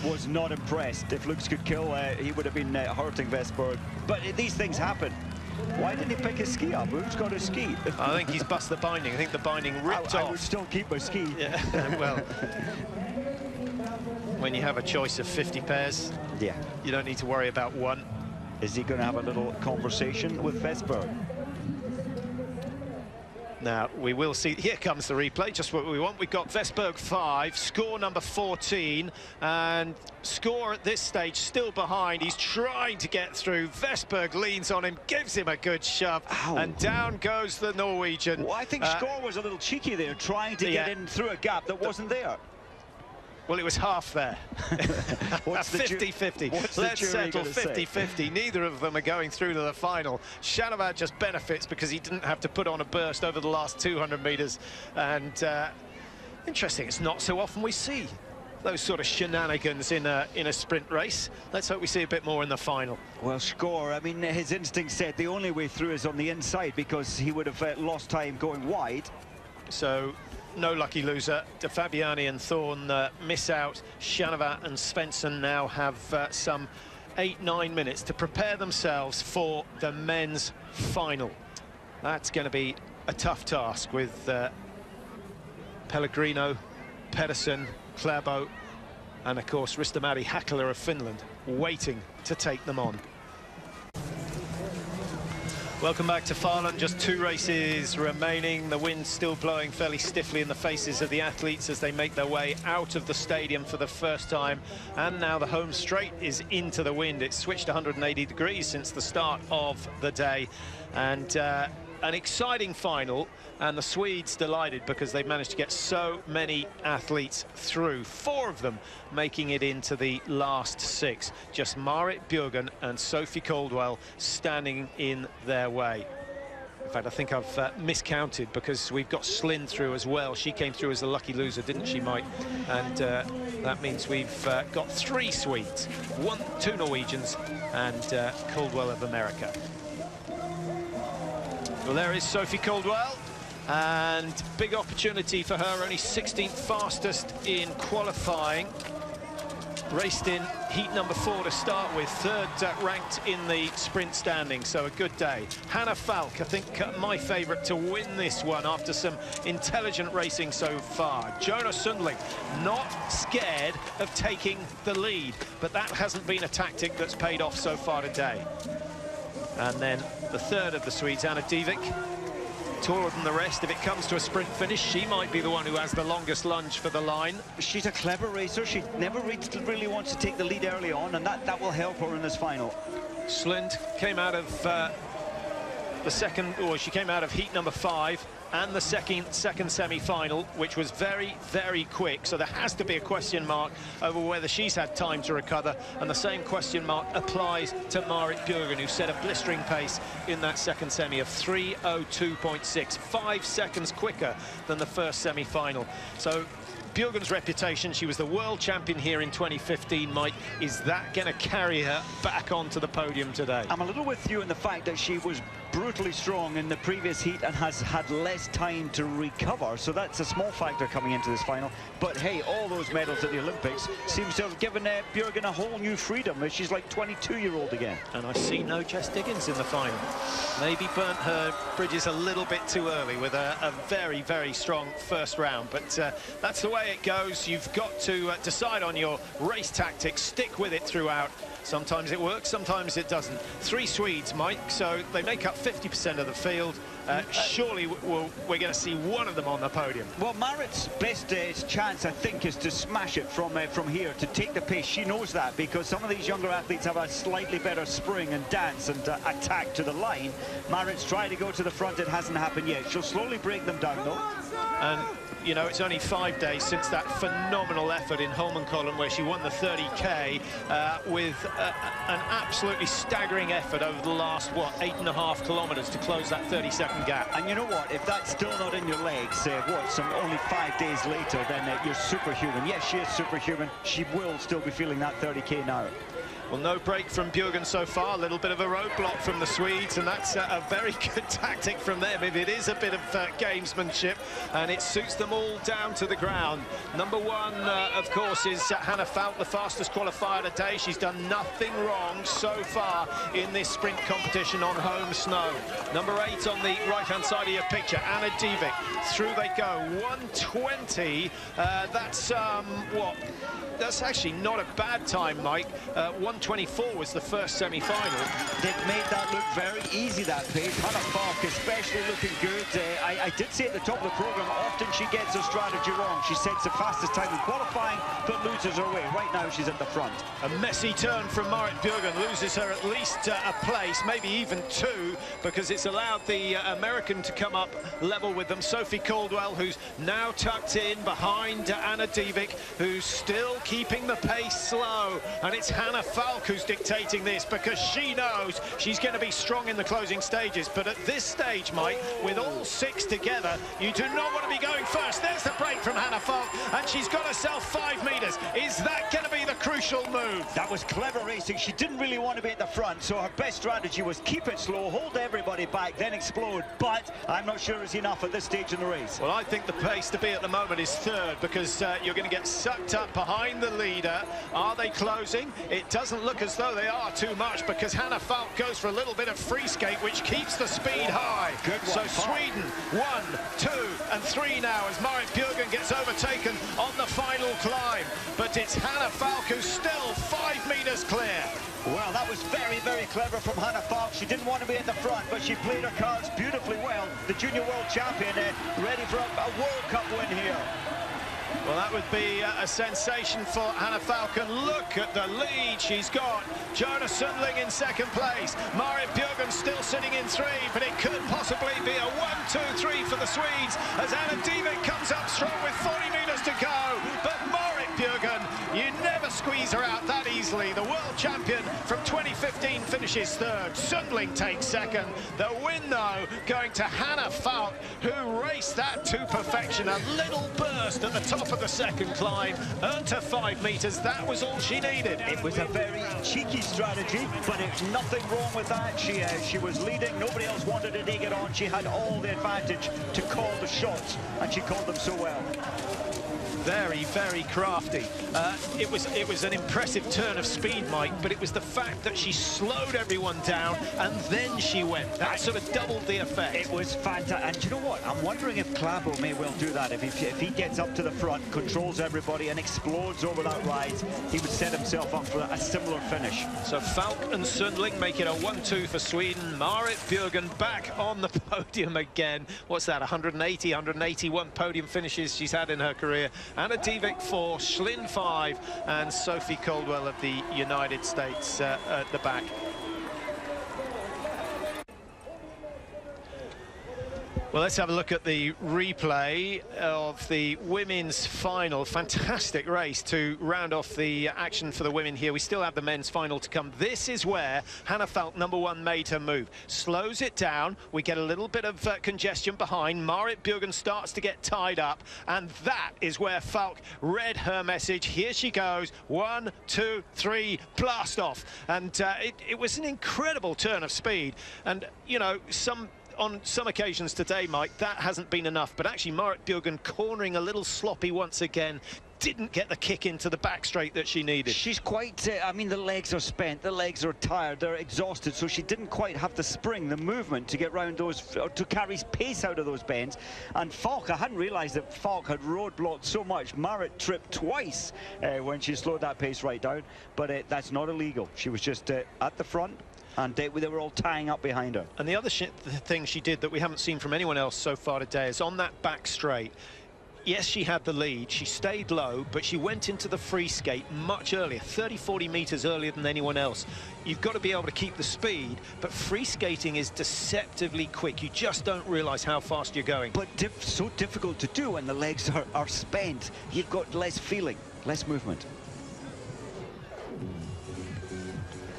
was not impressed. If looks could kill, he would have been hurting Vesberg. But these things happen. Why didn't he pick his ski up? Who's got his ski? I think he's bust the binding. I think the binding ripped off. I would still keep my ski. Yeah, well, when you have a choice of 50 pairs, yeah, you don't need to worry about one. Is he going to have a little conversation with Vesberg? Now, we will see. Here comes the replay, just what we want. We've got Vesberg 5, Score number 14, and Score at this stage still behind. He's trying to get through. Vesberg leans on him, gives him a good shove, and down goes the Norwegian. Well, I think Score was a little cheeky there, trying to get in through a gap that wasn't there. Well, it was half there. 50-50. Let's settle 50-50. Neither of them are going through to the final. Chanava just benefits because he didn't have to put on a burst over the last 200 metres. And interesting, it's not so often we see those sort of shenanigans in a sprint race. Let's hope we see a bit more in the final. Well, Score, I mean, his instinct said the only way through is on the inside because he would have lost time going wide. So no lucky loser. De Fabiani and Thorne miss out. Chanava and Svensson now have some 8-9 minutes to prepare themselves for the men's final. That's going to be a tough task with Pellegrino, Pedersen, Klæbo, and of course Ristomari Hackler of Finland waiting to take them on. Welcome back to Falun. Just 2 races remaining. The wind still blowing fairly stiffly in the faces of the athletes as they make their way out of the stadium for the first time. And now the home straight is into the wind. It's switched 180 degrees since the start of the day. And an exciting final, and the Swedes delighted because they've managed to get so many athletes through. 4 of them making it into the last 6. Just Marit Bjørgen and Sophie Caldwell standing in their way. In fact, I think I've miscounted because we've got Slin through as well. She came through as a lucky loser, didn't she, Mike? And that means we've got 3 Swedes, 2 Norwegians, and Caldwell of America. Well, there is Sophie Caldwell, and big opportunity for her, only 16th fastest in qualifying. Raced in heat number 4 to start with, third ranked in the sprint standing, so a good day. Hannah Falk, I think my favourite to win this one after some intelligent racing so far. Jonah Sundling not scared of taking the lead, but that hasn't been a tactic that's paid off so far today. And then the third of the Swedes, Anna Divik, taller than the rest. If it comes to a sprint finish, she might be the one who has the longest lunge for the line. She's a clever racer. She never really wants to take the lead early on, and that will help her in this final. Slind came out of the second, or she came out of heat number 5 and the second semi-final, which was very, very quick. So there has to be a question mark over whether she's had time to recover. And the same question mark applies to Marit Bjørgen, who set a blistering pace in that second semi of 3:02.6, 5 seconds quicker than the first semi-final. So Bjørgen's reputation, she was the world champion here in 2015, Mike. Is that going to carry her back onto the podium today? I'm a little with you in the fact that she was brutally strong in the previous heat and has had less time to recover, so that's a small factor coming into this final. But hey, all those medals at the Olympics seems to have given Bjørgen a whole new freedom. She's like 22-year-old again. And I see no Jess Diggins in the final. Maybe burnt her bridges a little bit too early with a very, very strong first round, but that's the way it goes. You've got to decide on your race tactics, stick with it throughout. Sometimes it works, sometimes it doesn't. 3 Swedes, Mike, so they make up 50% of the field. Surely we're going to see one of them on the podium. Well, Marit's best chance, I think, is to smash it from here, to take the pace. She knows that, because some of these younger athletes have a slightly better spring and dance and attack to the line. Marit's trying to go to the front. It hasn't happened yet. She'll slowly break them down, though. And you know, it's only 5 days since that phenomenal effort in Holmenkollen where she won the 30K with an absolutely staggering effort over the last, what, 8.5 kilometres to close that 30-second gap. And you know what, if that's still not in your legs, only 5 days later, then you're superhuman. Yes, she is superhuman. She will still be feeling that 30K now. Well, no break from Bjørgen so far. A little bit of a roadblock from the Swedes, and that's a very good tactic from them. If it is a bit of gamesmanship, and it suits them all down to the ground. Number 1, of course, is Hannah Falk, the fastest qualifier today. She's done nothing wrong so far in this sprint competition on home snow. Number 8 on the right-hand side of your picture, Anna Divik. Through they go, 1:20. That's what? That's actually not a bad time, Mike. 1:24 was the first semi-final. They've made that look very easy, that pace. Hannah Falk especially looking good. I did say at the top of the programme, often she gets her strategy wrong. She sets the fastest time in qualifying, but loses her way. Right now, she's at the front. A messy turn from Marit Bjørgen loses her at least a place, maybe even 2, because it's allowed the American to come up level with them. Sophie Caldwell, who's now tucked in behind Anna Divik, who's still keeping the pace slow, and it's Hannah Falk who's dictating this, because she knows she's going to be strong in the closing stages. But at this stage, Mike, with all 6 together, you do not want to be going first. There's the break from Hannah Falk, and she's got herself 5 metres. Is that going to be the crucial move? That was clever racing. She didn't really want to be at the front, so her best strategy was keep it slow, hold everybody back, then explode. But I'm not sure it's enough at this stage in the race. Well, I think the pace to be at the moment is 3rd, because you're going to get sucked up behind the leader. Are they closing? It doesn't look as though they are too much, because Hannah Falk goes for a little bit of free skate, which keeps the speed high. Good one, so Sweden 1, 2 and 3 now as Marit Bjørgen gets overtaken on the final climb. But it's Hannah Falk who's still 5 metres clear. Well, that was very, very clever from Hannah Falk. She didn't want to be at the front, but she played her cards beautifully well. The junior world champion ready for a World Cup win here. Well, that would be a sensation for Hannah Falk. And look at the lead she's got. Jonah Sundling in 2nd place. Marit Bjørgen still sitting in 3, but it could possibly be a 1-2-3 for the Swedes as Anna Divik comes up strong with 40 metres to go. But Marit Bjørgen, you never squeeze her out that easily. The world champion from 2015 finishes 3rd. Sundling takes 2nd. The win, though, going to Hannah Falk, who raced that to perfection. A little burst at the top of the 2nd climb, earned her 5 metres. That was all she needed. It was a very cheeky strategy, but it's nothing wrong with that. She was leading. Nobody else wanted to take it on. She had all the advantage to call the shots, and she called them so well. very, very crafty. It was an impressive turn of speed, Mike, but it was the fact that she slowed everyone down and then she went. That sort of doubled the effect. It was fantastic. And you know what? I'm wondering if Klæbo may well do that. If he gets up to the front, controls everybody and explodes over that ride, he would set himself up for a similar finish. So Falk and Sundling make it a 1-2 for Sweden. Marit Bjørgen back on the podium again. What's that, 180, 181 podium finishes she's had in her career. Anna Divik 4, Schlin 5, and Sophie Caldwell of the United States at the back. Well, let's have a look at the replay of the women's final. Fantastic race to round off the action for the women here. We still have the men's final to come. This is where Hannah Falk, number 1, made her move. Slows it down. We get a little bit of congestion behind. Marit Bjørgen starts to get tied up. And that is where Falk read her message. Here she goes. 1, 2, 3, blast off. And it was an incredible turn of speed. And, you know, on some occasions today, Mike, that hasn't been enough. But actually, Marit Bjørgen cornering a little sloppy once again, didn't get the kick into the back straight that she needed. She's quite, I mean, the legs are spent, the legs are tired, they're exhausted, so she didn't quite have the spring, the movement to get round those, or to carry pace out of those bends. And Falk, I hadn't realised that Falk had roadblocked so much. Marit tripped twice when she slowed that pace right down, but that's not illegal. She was just at the front, and they were all tying up behind her. And the other thing she did that we haven't seen from anyone else so far today is on that back straight. Yes, she had the lead. She stayed low, but she went into the free skate much earlier, 30-40 meters earlier than anyone else. You've got to be able to keep the speed, but free skating is deceptively quick. You just don't realize how fast you're going. But so difficult to do when the legs are spent. You've got less feeling, less movement.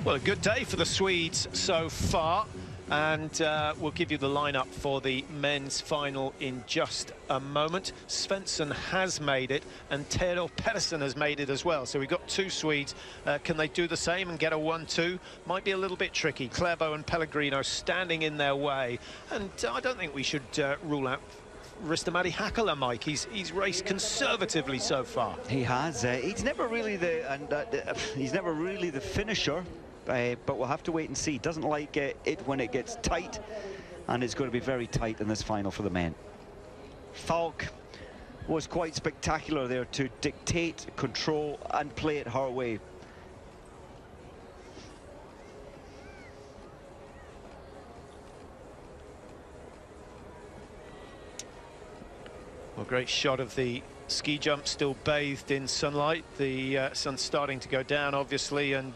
Well, a good day for the Swedes so far, and we'll give you the lineup for the men's final in just a moment. Svensson has made it, and Theodor Pedersen has made it as well. So we've got 2 Swedes. Can they do the same and get a 1-2? Might be a little bit tricky. Klæbo and Pellegrino standing in their way, and I don't think we should rule out Risto-Matti Hakola, Mike. He's raced conservatively so far. He has. He's never really the finisher. But we'll have to wait and see. Doesn't like it when it gets tight, and it's going to be very tight in this final for the men. Falk was quite spectacular there to dictate, control, and play it her way. Well, great shot of the ski jump, still bathed in sunlight. The sun's starting to go down, obviously, and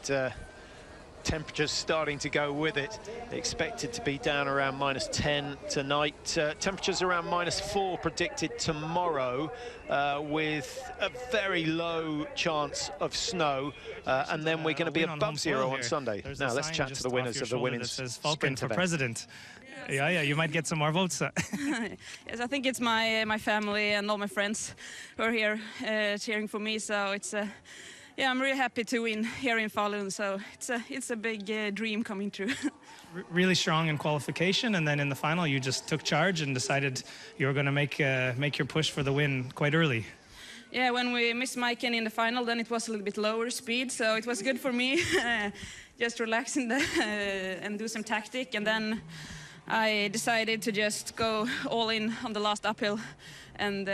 temperatures starting to go with it. Expected to be down around -10 tonight. Temperatures around -4 predicted tomorrow, with a very low chance of snow, and then we're going to be above 0 on Sunday. Now let's chat to the winners of the women's sprint for event. president. Yeah, you might get some more votes. Yes, I think it's my family and all my friends who are here cheering for me. So it's yeah, I'm really happy to win here in Falun. So it's a big dream coming true. Really strong in qualification, and then in the final you just took charge and decided you were going to make your push for the win quite early. Yeah, when we missed Maiken in the final, then it was a little bit lower speed, so it was good for me. Just relax and do some tactic, and then I decided to just go all in on the last uphill and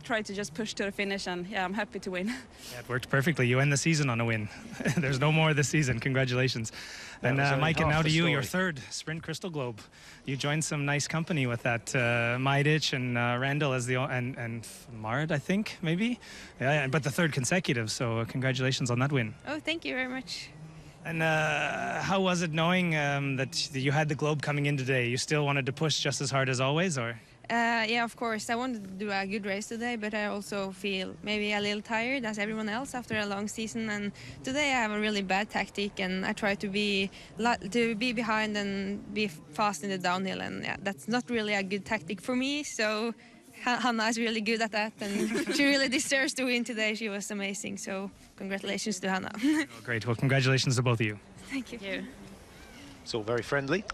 try to just push to the finish, and yeah, I'm happy to win. Yeah, it worked perfectly. You end the season on a win. There's no more this season. Congratulations. And Mike, and now to you, your 3rd Sprint Crystal Globe. You joined some nice company with that Majdic and Randall as and Marit, I think, maybe. Yeah, but the 3rd consecutive. So congratulations on that win. Oh, thank you very much. And how was it knowing that you had the Globe coming in today? You still wanted to push just as hard as always, or? Yeah, of course. I wanted to do a good race today, but I also feel maybe a little tired as everyone else after a long season. And today I have a really bad tactic, and I try to be behind and be fast in the downhill. And yeah, that's not really a good tactic for me. So Hanna is really good at that, and she really deserves to win today. She was amazing. So congratulations to Hanna. Oh, great. Well, congratulations to both of you. Thank you. It's all very friendly.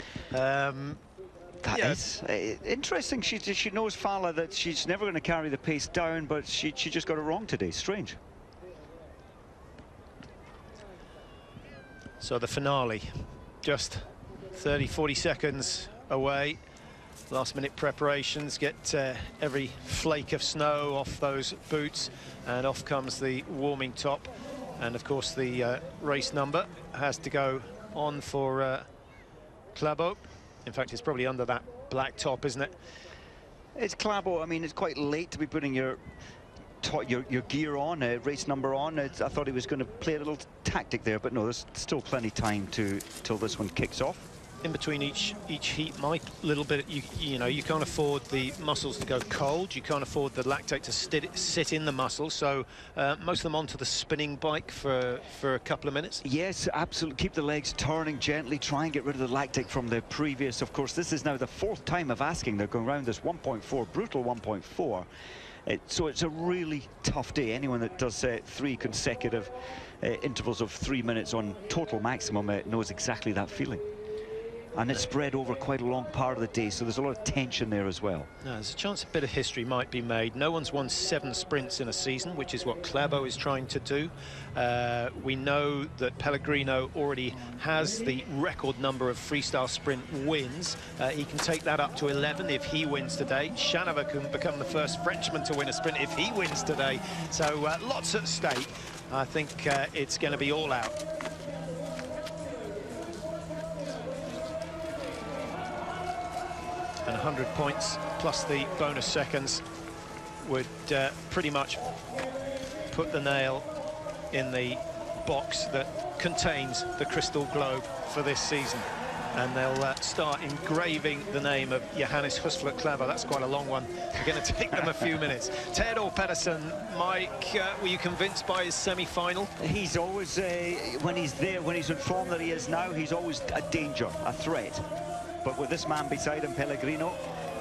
That is interesting. She knows Fala that she's never going to carry the pace down, but she just got it wrong today. Strange. So the finale, just 30-40 seconds away. Last minute preparations, get every flake of snow off those boots, and off comes the warming top. And of course the race number has to go on for Klæbo. In fact, it's probably under that black top, isn't it? It's Klæbo. I mean, it's quite late to be putting your gear on, race number on. I thought he was going to play a little tactic there, but no, there's still plenty time till this one kicks off. In between each heat, Mike, a little bit, you know, you can't afford the muscles to go cold. You can't afford the lactate to sit in the muscles. So most of them onto the spinning bike for a couple of minutes. Yes, absolutely. Keep the legs turning gently. Try and get rid of the lactate from the previous. Of course, this is now the 4th time of asking. They're going around this 1.4, brutal 1.4. So it's a really tough day. Anyone that does 3 consecutive intervals of 3 minutes on total maximum knows exactly that feeling. And it's spread over quite a long part of the day, so there's a lot of tension there as well. No, there's a chance a bit of history might be made. No one's won 7 sprints in a season, which is what Klæbo is trying to do. We know that Pellegrino already has the record number of freestyle sprint wins. He can take that up to 11 if he wins today. Schanava can become the first Frenchman to win a sprint if he wins today. So lots at stake. I think it's going to be all out. And 100 points plus the bonus seconds would pretty much put the nail in the box that contains the crystal globe for this season. And they'll start engraving the name of Johannes Husflot Klæbo. That's quite a long one. We're going to take them a few minutes. Theodor Pedersen, Mike, were you convinced by his semi-final? He's always, when he's there, when he's in form that he is now, he's always a danger, a threat. But with this man beside him, Pellegrino,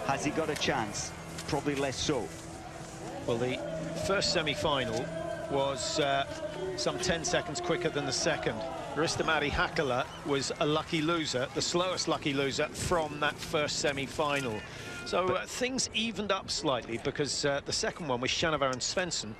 has he got a chance? Probably less so. Well, the first semi-final was some 10 seconds quicker than the second. Risto-Matti Hakola was a lucky loser, the slowest lucky loser from that first semi-final. So things evened up slightly because the second one with Schanava and Svensson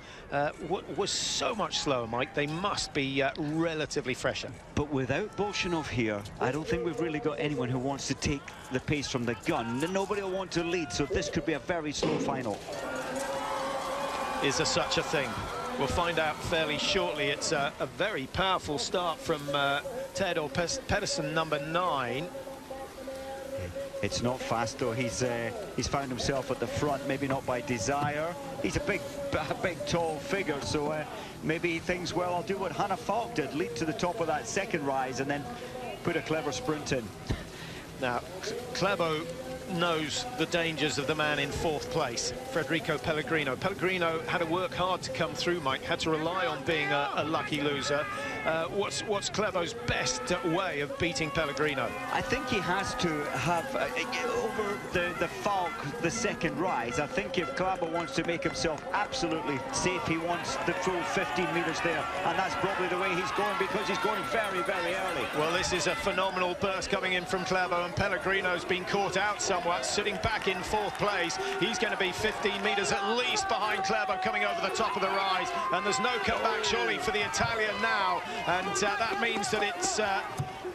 was so much slower, Mike. They must be relatively fresher. But without Bolshinov here, I don't think we've really got anyone who wants to take the pace from the gun. Nobody will want to lead, so this could be a very slow final. Is there such a thing? We'll find out fairly shortly. It's a very powerful start from Theodor Pedersen, number 9. It's not fast though. He's found himself at the front, maybe not by desire. He's a big tall figure, so maybe he thinks, well, I'll do what Hannah Falk did, lead to the top of that second rise and then put a clever sprint in. Now, Klæbo knows the dangers of the man in 4th place, Federico Pellegrino. Pellegrino had to work hard to come through, Mike, had to rely on being a lucky loser. What's Klæbo's best way of beating Pellegrino? I think he has to have, over the Falk, the second rise, I think if Klæbo wants to make himself absolutely safe, he wants the full 15 metres there, and that's probably the way he's going because he's going very, very early. Well, this is a phenomenal burst coming in from Klæbo, and Pellegrino's been caught out somewhat, sitting back in 4th place. He's going to be 15 metres at least behind Klæbo coming over the top of the rise, and there's no comeback surely for the Italian now, and that means that it's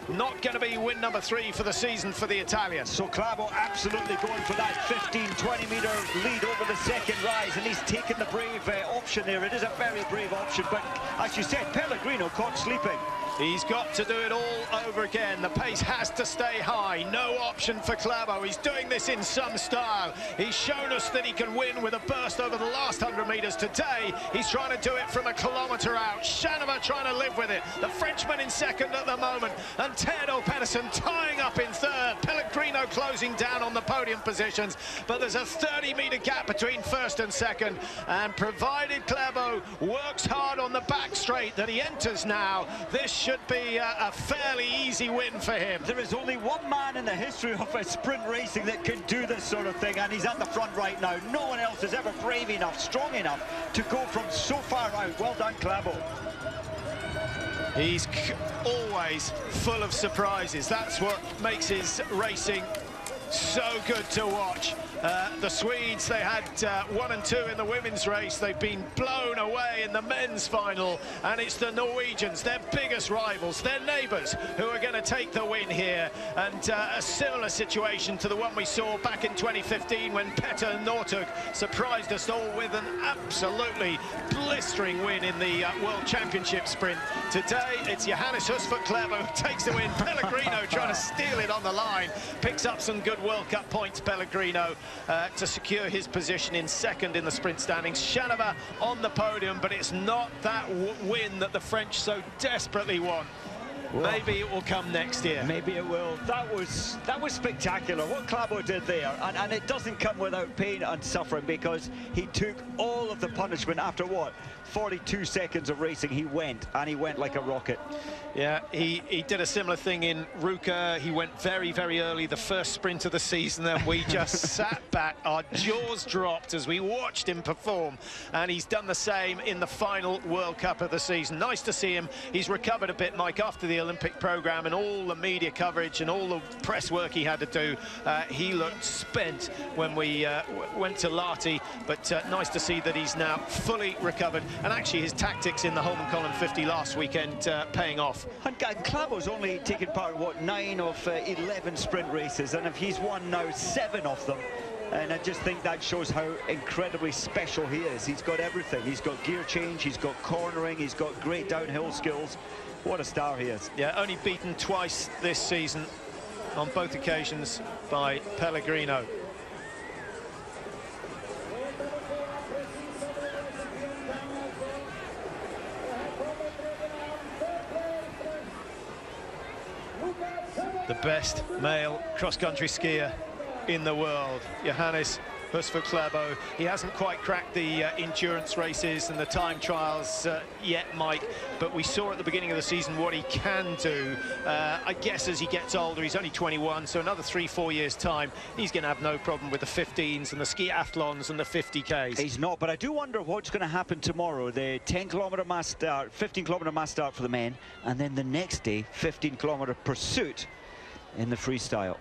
not going to be win number 3 for the season for the Italian. So Klæbo absolutely going for that 15-20 metre lead over the second rise, and he's taken the brave option there. It is a very brave option, but as you said, Pellegrino caught sleeping. He's got to do it all over again. The pace has to stay high. No option for Klæbo. He's doing this in some style. He's shown us that he can win with a burst over the last 100 metres. Today, he's trying to do it from a kilometre out. Schanava trying to live with it. The Frenchman in second at the moment. And Theodor Pedersen tying up in 3rd. Pellegrino closing down on the podium positions. But there's a 30-metre gap between 1st and 2nd. And provided Klæbo works hard on the back straight that he enters now, this should be a fairly easy win for him. There is only one man in the history of sprint racing that can do this sort of thing, and he's at the front right now. No one else is ever brave enough, strong enough to go from so far out. Well done, Klæbo. He's always full of surprises. That's what makes his racing So good to watch. The Swedes, they had 1 and 2 in the women's race. They've been blown away in the men's final, and it's the Norwegians, their biggest rivals, their neighbours, who are going to take the win here. And a similar situation to the one we saw back in 2015 when Petter Northug surprised us all with an absolutely blistering win in the World Championship sprint. Today, it's Johannes Husfeldt-Klæbo who takes the win. Pellegrino trying to steal it on the line. Picks up some good World Cup points, Pellegrino, to secure his position in second in the sprint standings. Cheneva on the podium, but it's not that win that the French so desperately want. Well, maybe it will come next year. Maybe it will. That was spectacular, what Klæbo did there. And it doesn't come without pain and suffering, because he took all of the punishment after what? 42 seconds of racing. He went like a rocket. Yeah, he did a similar thing in Ruka. He went very, very early, the first sprint of the season, and we just sat back. Our jaws dropped as we watched him perform, and he's done the same in the final World Cup of the season. Nice to see him. He's recovered a bit, Mike, after the Olympic program and all the media coverage and all the press work he had to do. He looked spent when we went to Lahti, but nice to see that he's now fully recovered. And actually his tactics in the Holmenkollen 50 last weekend paying off. And Klæbo's only taken part in, what, 9 of 11 sprint races, and if he's won now 7 of them, and I just think that shows how incredibly special he is. He's got everything. He's got gear change, he's got cornering, he's got great downhill skills. What a star he is. Yeah, only beaten twice this season, on both occasions by Pellegrino. The best male cross-country skier in the world, Johannes Husfeldt-Klæbo. He hasn't quite cracked the endurance races and the time trials yet, Mike, but we saw at the beginning of the season what he can do. I guess as he gets older, he's only 21, so another 3-4 years' time, he's going to have no problem with the 15s and the skiathlons and the 50Ks. He's not, but I do wonder what's going to happen tomorrow. The 10-kilometre mass start, 15-kilometre mass start for the men, and then the next day, 15-kilometre pursuit in the freestyle.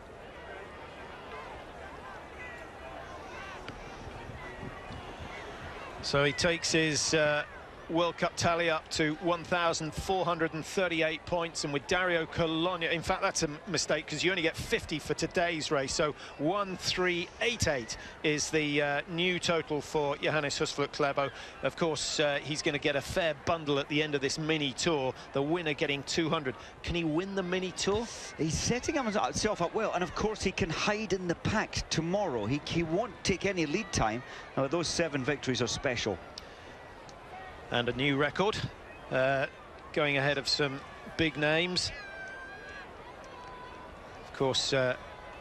So he takes his World Cup tally up to 1,438 points, and with Dario Cologna, in fact that's a mistake because you only get 50 for today's race, so 1,388 is the new total for Johannes Husfeldt-Klæbo. Of course he's going to get a fair bundle at the end of this mini tour, the winner getting 200. Can he win the mini tour? He's setting himself up well, and of course he can hide in the pack tomorrow. He won't take any lead time. Now, those 7 victories are special. And a new record, going ahead of some big names. Of course,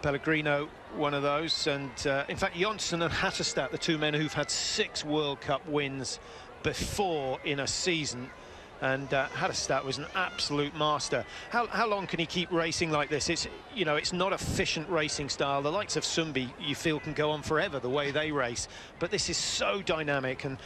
Pellegrino, one of those, and in fact, Jonsson and Hatterstad, the 2 men who've had 6 World Cup wins before in a season. And Hatterstad was an absolute master. How long can he keep racing like this? It's, you know, it's not efficient racing style. The likes of Sundby, you feel, can go on forever the way they race, but this is so dynamic and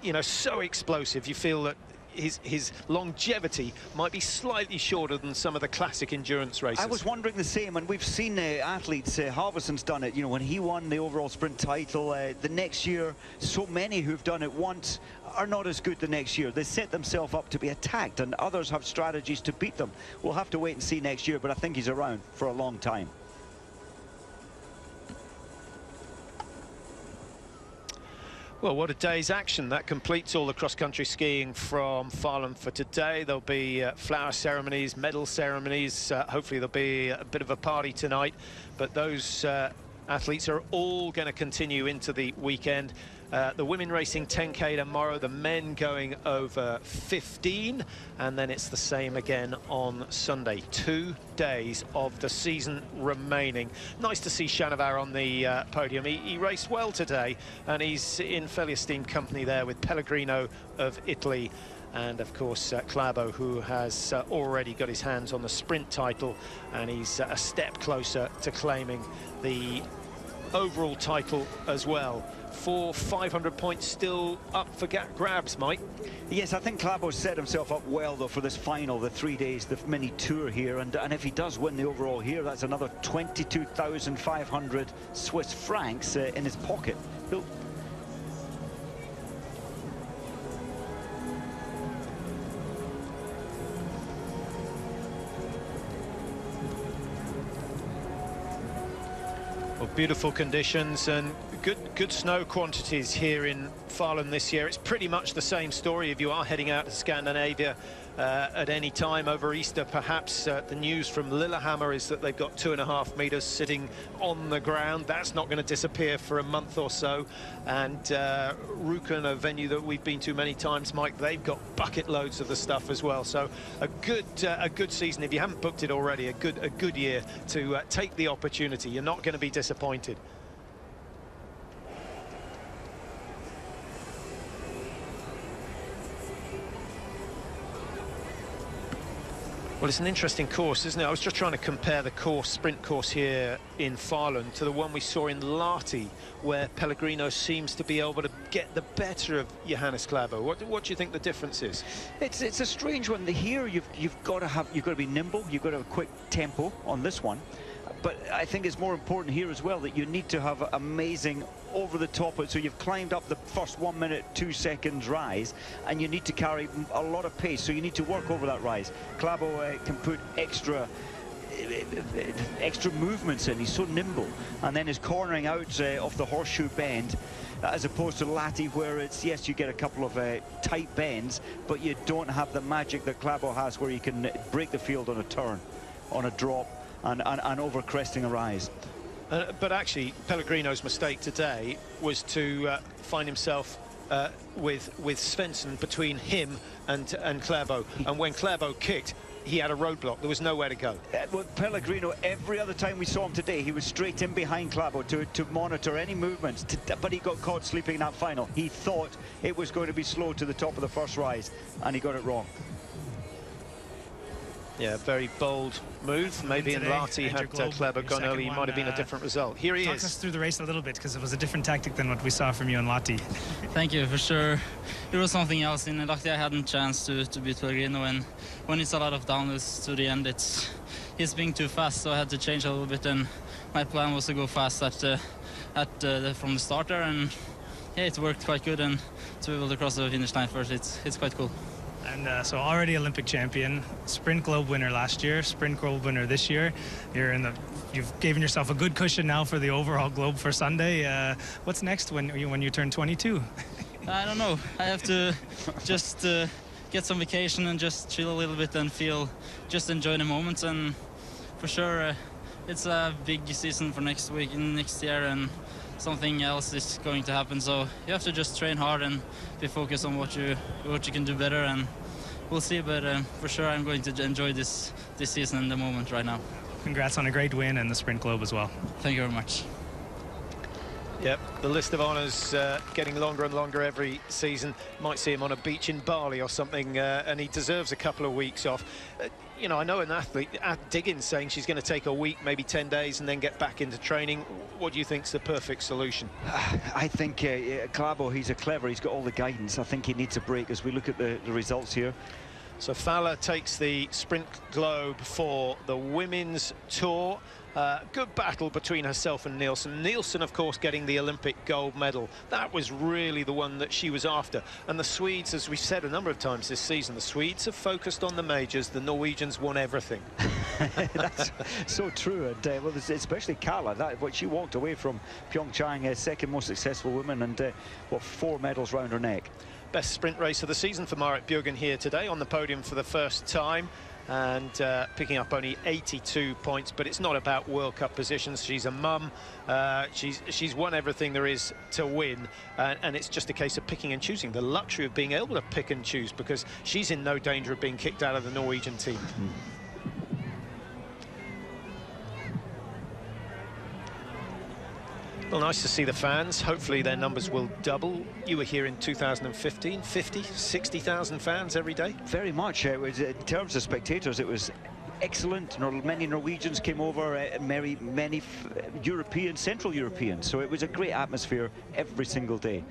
you know, so explosive. You feel that his longevity might be slightly shorter than some of the classic endurance races. I was wondering the same, and we've seen athletes, Halvorsen's done it, you know, when he won the overall sprint title. The next year, so many who've done it once are not as good the next year. They set themselves up to be attacked, and others have strategies to beat them. We'll have to wait and see next year, but I think he's around for a long time. Well, what a day's action. That completes all the cross-country skiing from Falun for today. There'll be flower ceremonies, medal ceremonies. Hopefully there'll be a bit of a party tonight. But those athletes are all going to continue into the weekend. The women racing 10K tomorrow, the men going over 15, and then it's the same again on Sunday. 2 days of the season remaining. Nice to see Cheneva on the podium. He raced well today, and he's in fairly esteemed company there with Pellegrino of Italy, and of course Klæbo, who has already got his hands on the sprint title, and he's a step closer to claiming the overall title as well. 500 points still up for grabs, Mike. Yes, I think Klæbo set himself up well, though, for this final, the 3 days, the mini tour here. And if he does win the overall here, that's another 22,500 Swiss francs in his pocket. Well, beautiful conditions and good snow quantities here in Falun this year. It's pretty much the same story if you are heading out to Scandinavia at any time over Easter. Perhaps the news from Lillehammer is that they've got 2.5 meters sitting on the ground. That's not going to disappear for a month or so. And Rjukan, a venue that we've been to many times, Mike, they've got bucket loads of the stuff as well. So a good season. If you haven't booked it already, a good year to take the opportunity. You're not going to be disappointed. Well, it's an interesting course, isn't it? I was just trying to compare the sprint course here in Falun to the one we saw in Lahti, where Pellegrino seems to be able to get the better of Johannes Klæbo. What do you think the difference is? It's a strange one. Here you've got to be nimble. You've got to have a quick tempo on this one. But I think it's more important here as well that you need to have amazing over the top. So you've climbed up the first 1 minute 2 seconds rise, and you need to carry a lot of pace. So you need to work over that rise. Klæbo can put extra movements in. He's so nimble, and then his cornering out off the horseshoe bend, as opposed to Lahti, where it's, yes, you get a couple of tight bends, but you don't have the magic that Klæbo has, where you can break the field on a turn, on a drop, and over cresting a rise. But actually, Pellegrino's mistake today was to find himself with Svensson between him and Klæbo. And when Klæbo kicked, he had a roadblock. There was nowhere to go. With Pellegrino, every other time we saw him today, he was straight in behind Klæbo to monitor any movements. But he got caught sleeping in that final. He thought it was going to be slow to the top of the first rise, and he got it wrong. Yeah, very bold move. Maybe in Lahti, had Klæbo gone early, he might have been a different result. Here he is. Talk us through the race a little bit, because it was a different tactic than what we saw from you in Lahti. Thank you, for sure. It was something else. In Lahti I hadn't chance to beat Pellegrino, and when it's a lot of downhills to the end, he's being too fast, so I had to change a little bit, and my plan was to go fast from the starter, and yeah, it worked quite good, and to be able to cross the finish line first, it's quite cool. And so already Olympic champion, Sprint Globe winner last year, Sprint Globe winner this year. You've given yourself a good cushion now for the overall Globe for Sunday. What's next when you turn 22? I don't know. I have to just get some vacation and just chill a little bit and just enjoy the moments. And for sure, it's a big season for next year, and something else is going to happen. So you have to just train hard and be focused on what you can do better, and we'll see. But for sure, I'm going to enjoy this season and the moment right now. Congrats on a great win and the Sprint Globe as well. Thank you very much. Yep, the list of honours getting longer and longer every season. Might see him on a beach in Bali or something, and he deserves a couple of weeks off. You know, I know an athlete, Diggins, saying she's going to take a week, maybe 10 days, and then get back into training. What do you think's the perfect solution? I think Klæbo, he's got all the guidance. I think he needs a break as we look at the results here. So Fowler takes the Sprint Globe for the women's tour. Good battle between herself and Nielsen. Nielsen, of course, getting the Olympic gold medal. That was really the one that she was after. And the Swedes, as we've said a number of times this season, the Swedes have focused on the majors. The Norwegians won everything. That's so true. And well, especially Carla, what she walked away from Pyeongchang, second most successful woman, and 4 medals round her neck. Best sprint race of the season for Marit Bjørgen here today, on the podium for the first time, and picking up only 82 points. But it's not about World Cup positions. She's a mum. She's won everything there is to win, and it's just a case of picking and choosing. The luxury of being able to pick and choose, because she's in no danger of being kicked out of the Norwegian team. Well, nice to see the fans. Hopefully their numbers will double. You were here in 2015, 50, 60,000 fans every day? Very much. It was, in terms of spectators, it was excellent. Many Norwegians came over, many Europeans, Central Europeans. So it was a great atmosphere every single day.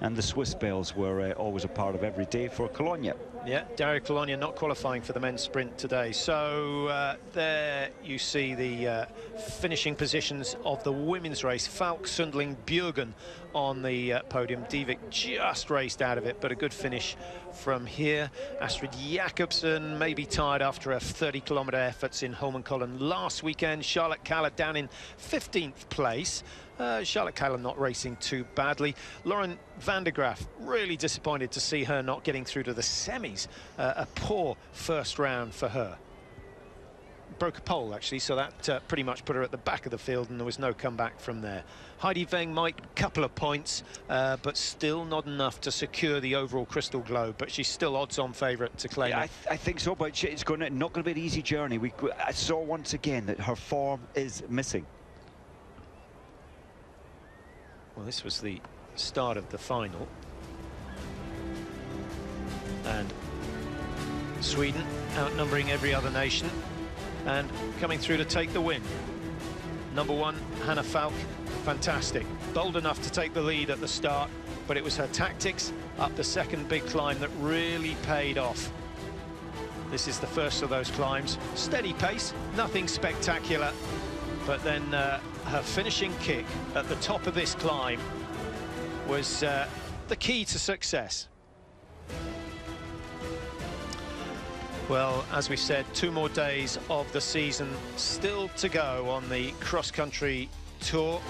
And the Swiss bells were always a part of every day for Cologne. Yeah, Dario Cologne not qualifying for the men's sprint today. So there you see the finishing positions of the women's race. Falk, Sundling, Bjørgen on the podium. Divik just raced out of it, but a good finish from here. Astrid Jakobsen may be tired after her 30-kilometre efforts in Holmenkollen last weekend. Charlotte Kaller down in 15th place. Charlotte Kaller not racing too badly. Lauren van der Graaf, really disappointed to see her not getting through to the semis. A poor first round for her. Broke a pole, actually, so that pretty much put her at the back of the field, and there was no comeback from there. Heidi Weng might couple of points, but still not enough to secure the overall Crystal Globe, but she's still odds-on favourite to claim it. I think so, but it's not going to be an easy journey. I saw once again that her form is missing. Well, this was the start of the final. And Sweden outnumbering every other nation and coming through to take the win. Number 1, Hannah Falk, fantastic. Bold enough to take the lead at the start, but it was her tactics up the second big climb that really paid off. This is the first of those climbs. Steady pace, nothing spectacular, but then her finishing kick at the top of this climb was the key to success. Well, as we said, 2 more days of the season still to go on the cross-country tour.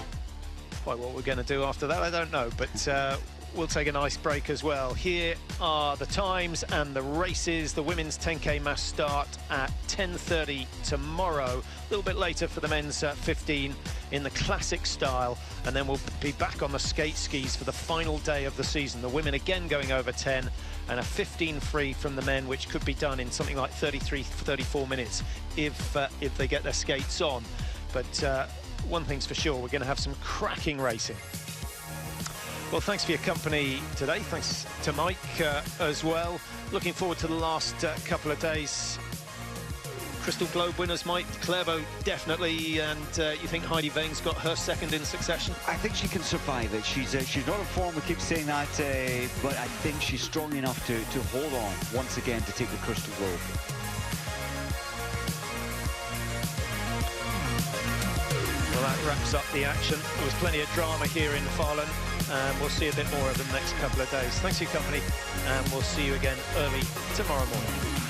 Quite what we're going to do after that, I don't know, but we'll take a nice break as well. Here are the times and the races. The women's 10K mass start at 10:30 tomorrow. A little bit later for the men's 15 in the classic style, and then we'll be back on the skate skis for the final day of the season. The women again going over 10, and a 15 free from the men, which could be done in something like 33-34 minutes if they get their skates on. But one thing's for sure, we're going to have some cracking racing. Well, thanks for your company today. Thanks to Mike as well. Looking forward to the last couple of days. Crystal Globe winners, Mike. Clairvaux definitely, and you think Heidi Weng's got her second in succession? I think she can survive it. She's not in form, we keep saying that, but I think she's strong enough to hold on once again to take the Crystal Globe. Well, that wraps up the action. There was plenty of drama here in Falun, and we'll see a bit more of the next couple of days. Thanks for your company, and we'll see you again early tomorrow morning.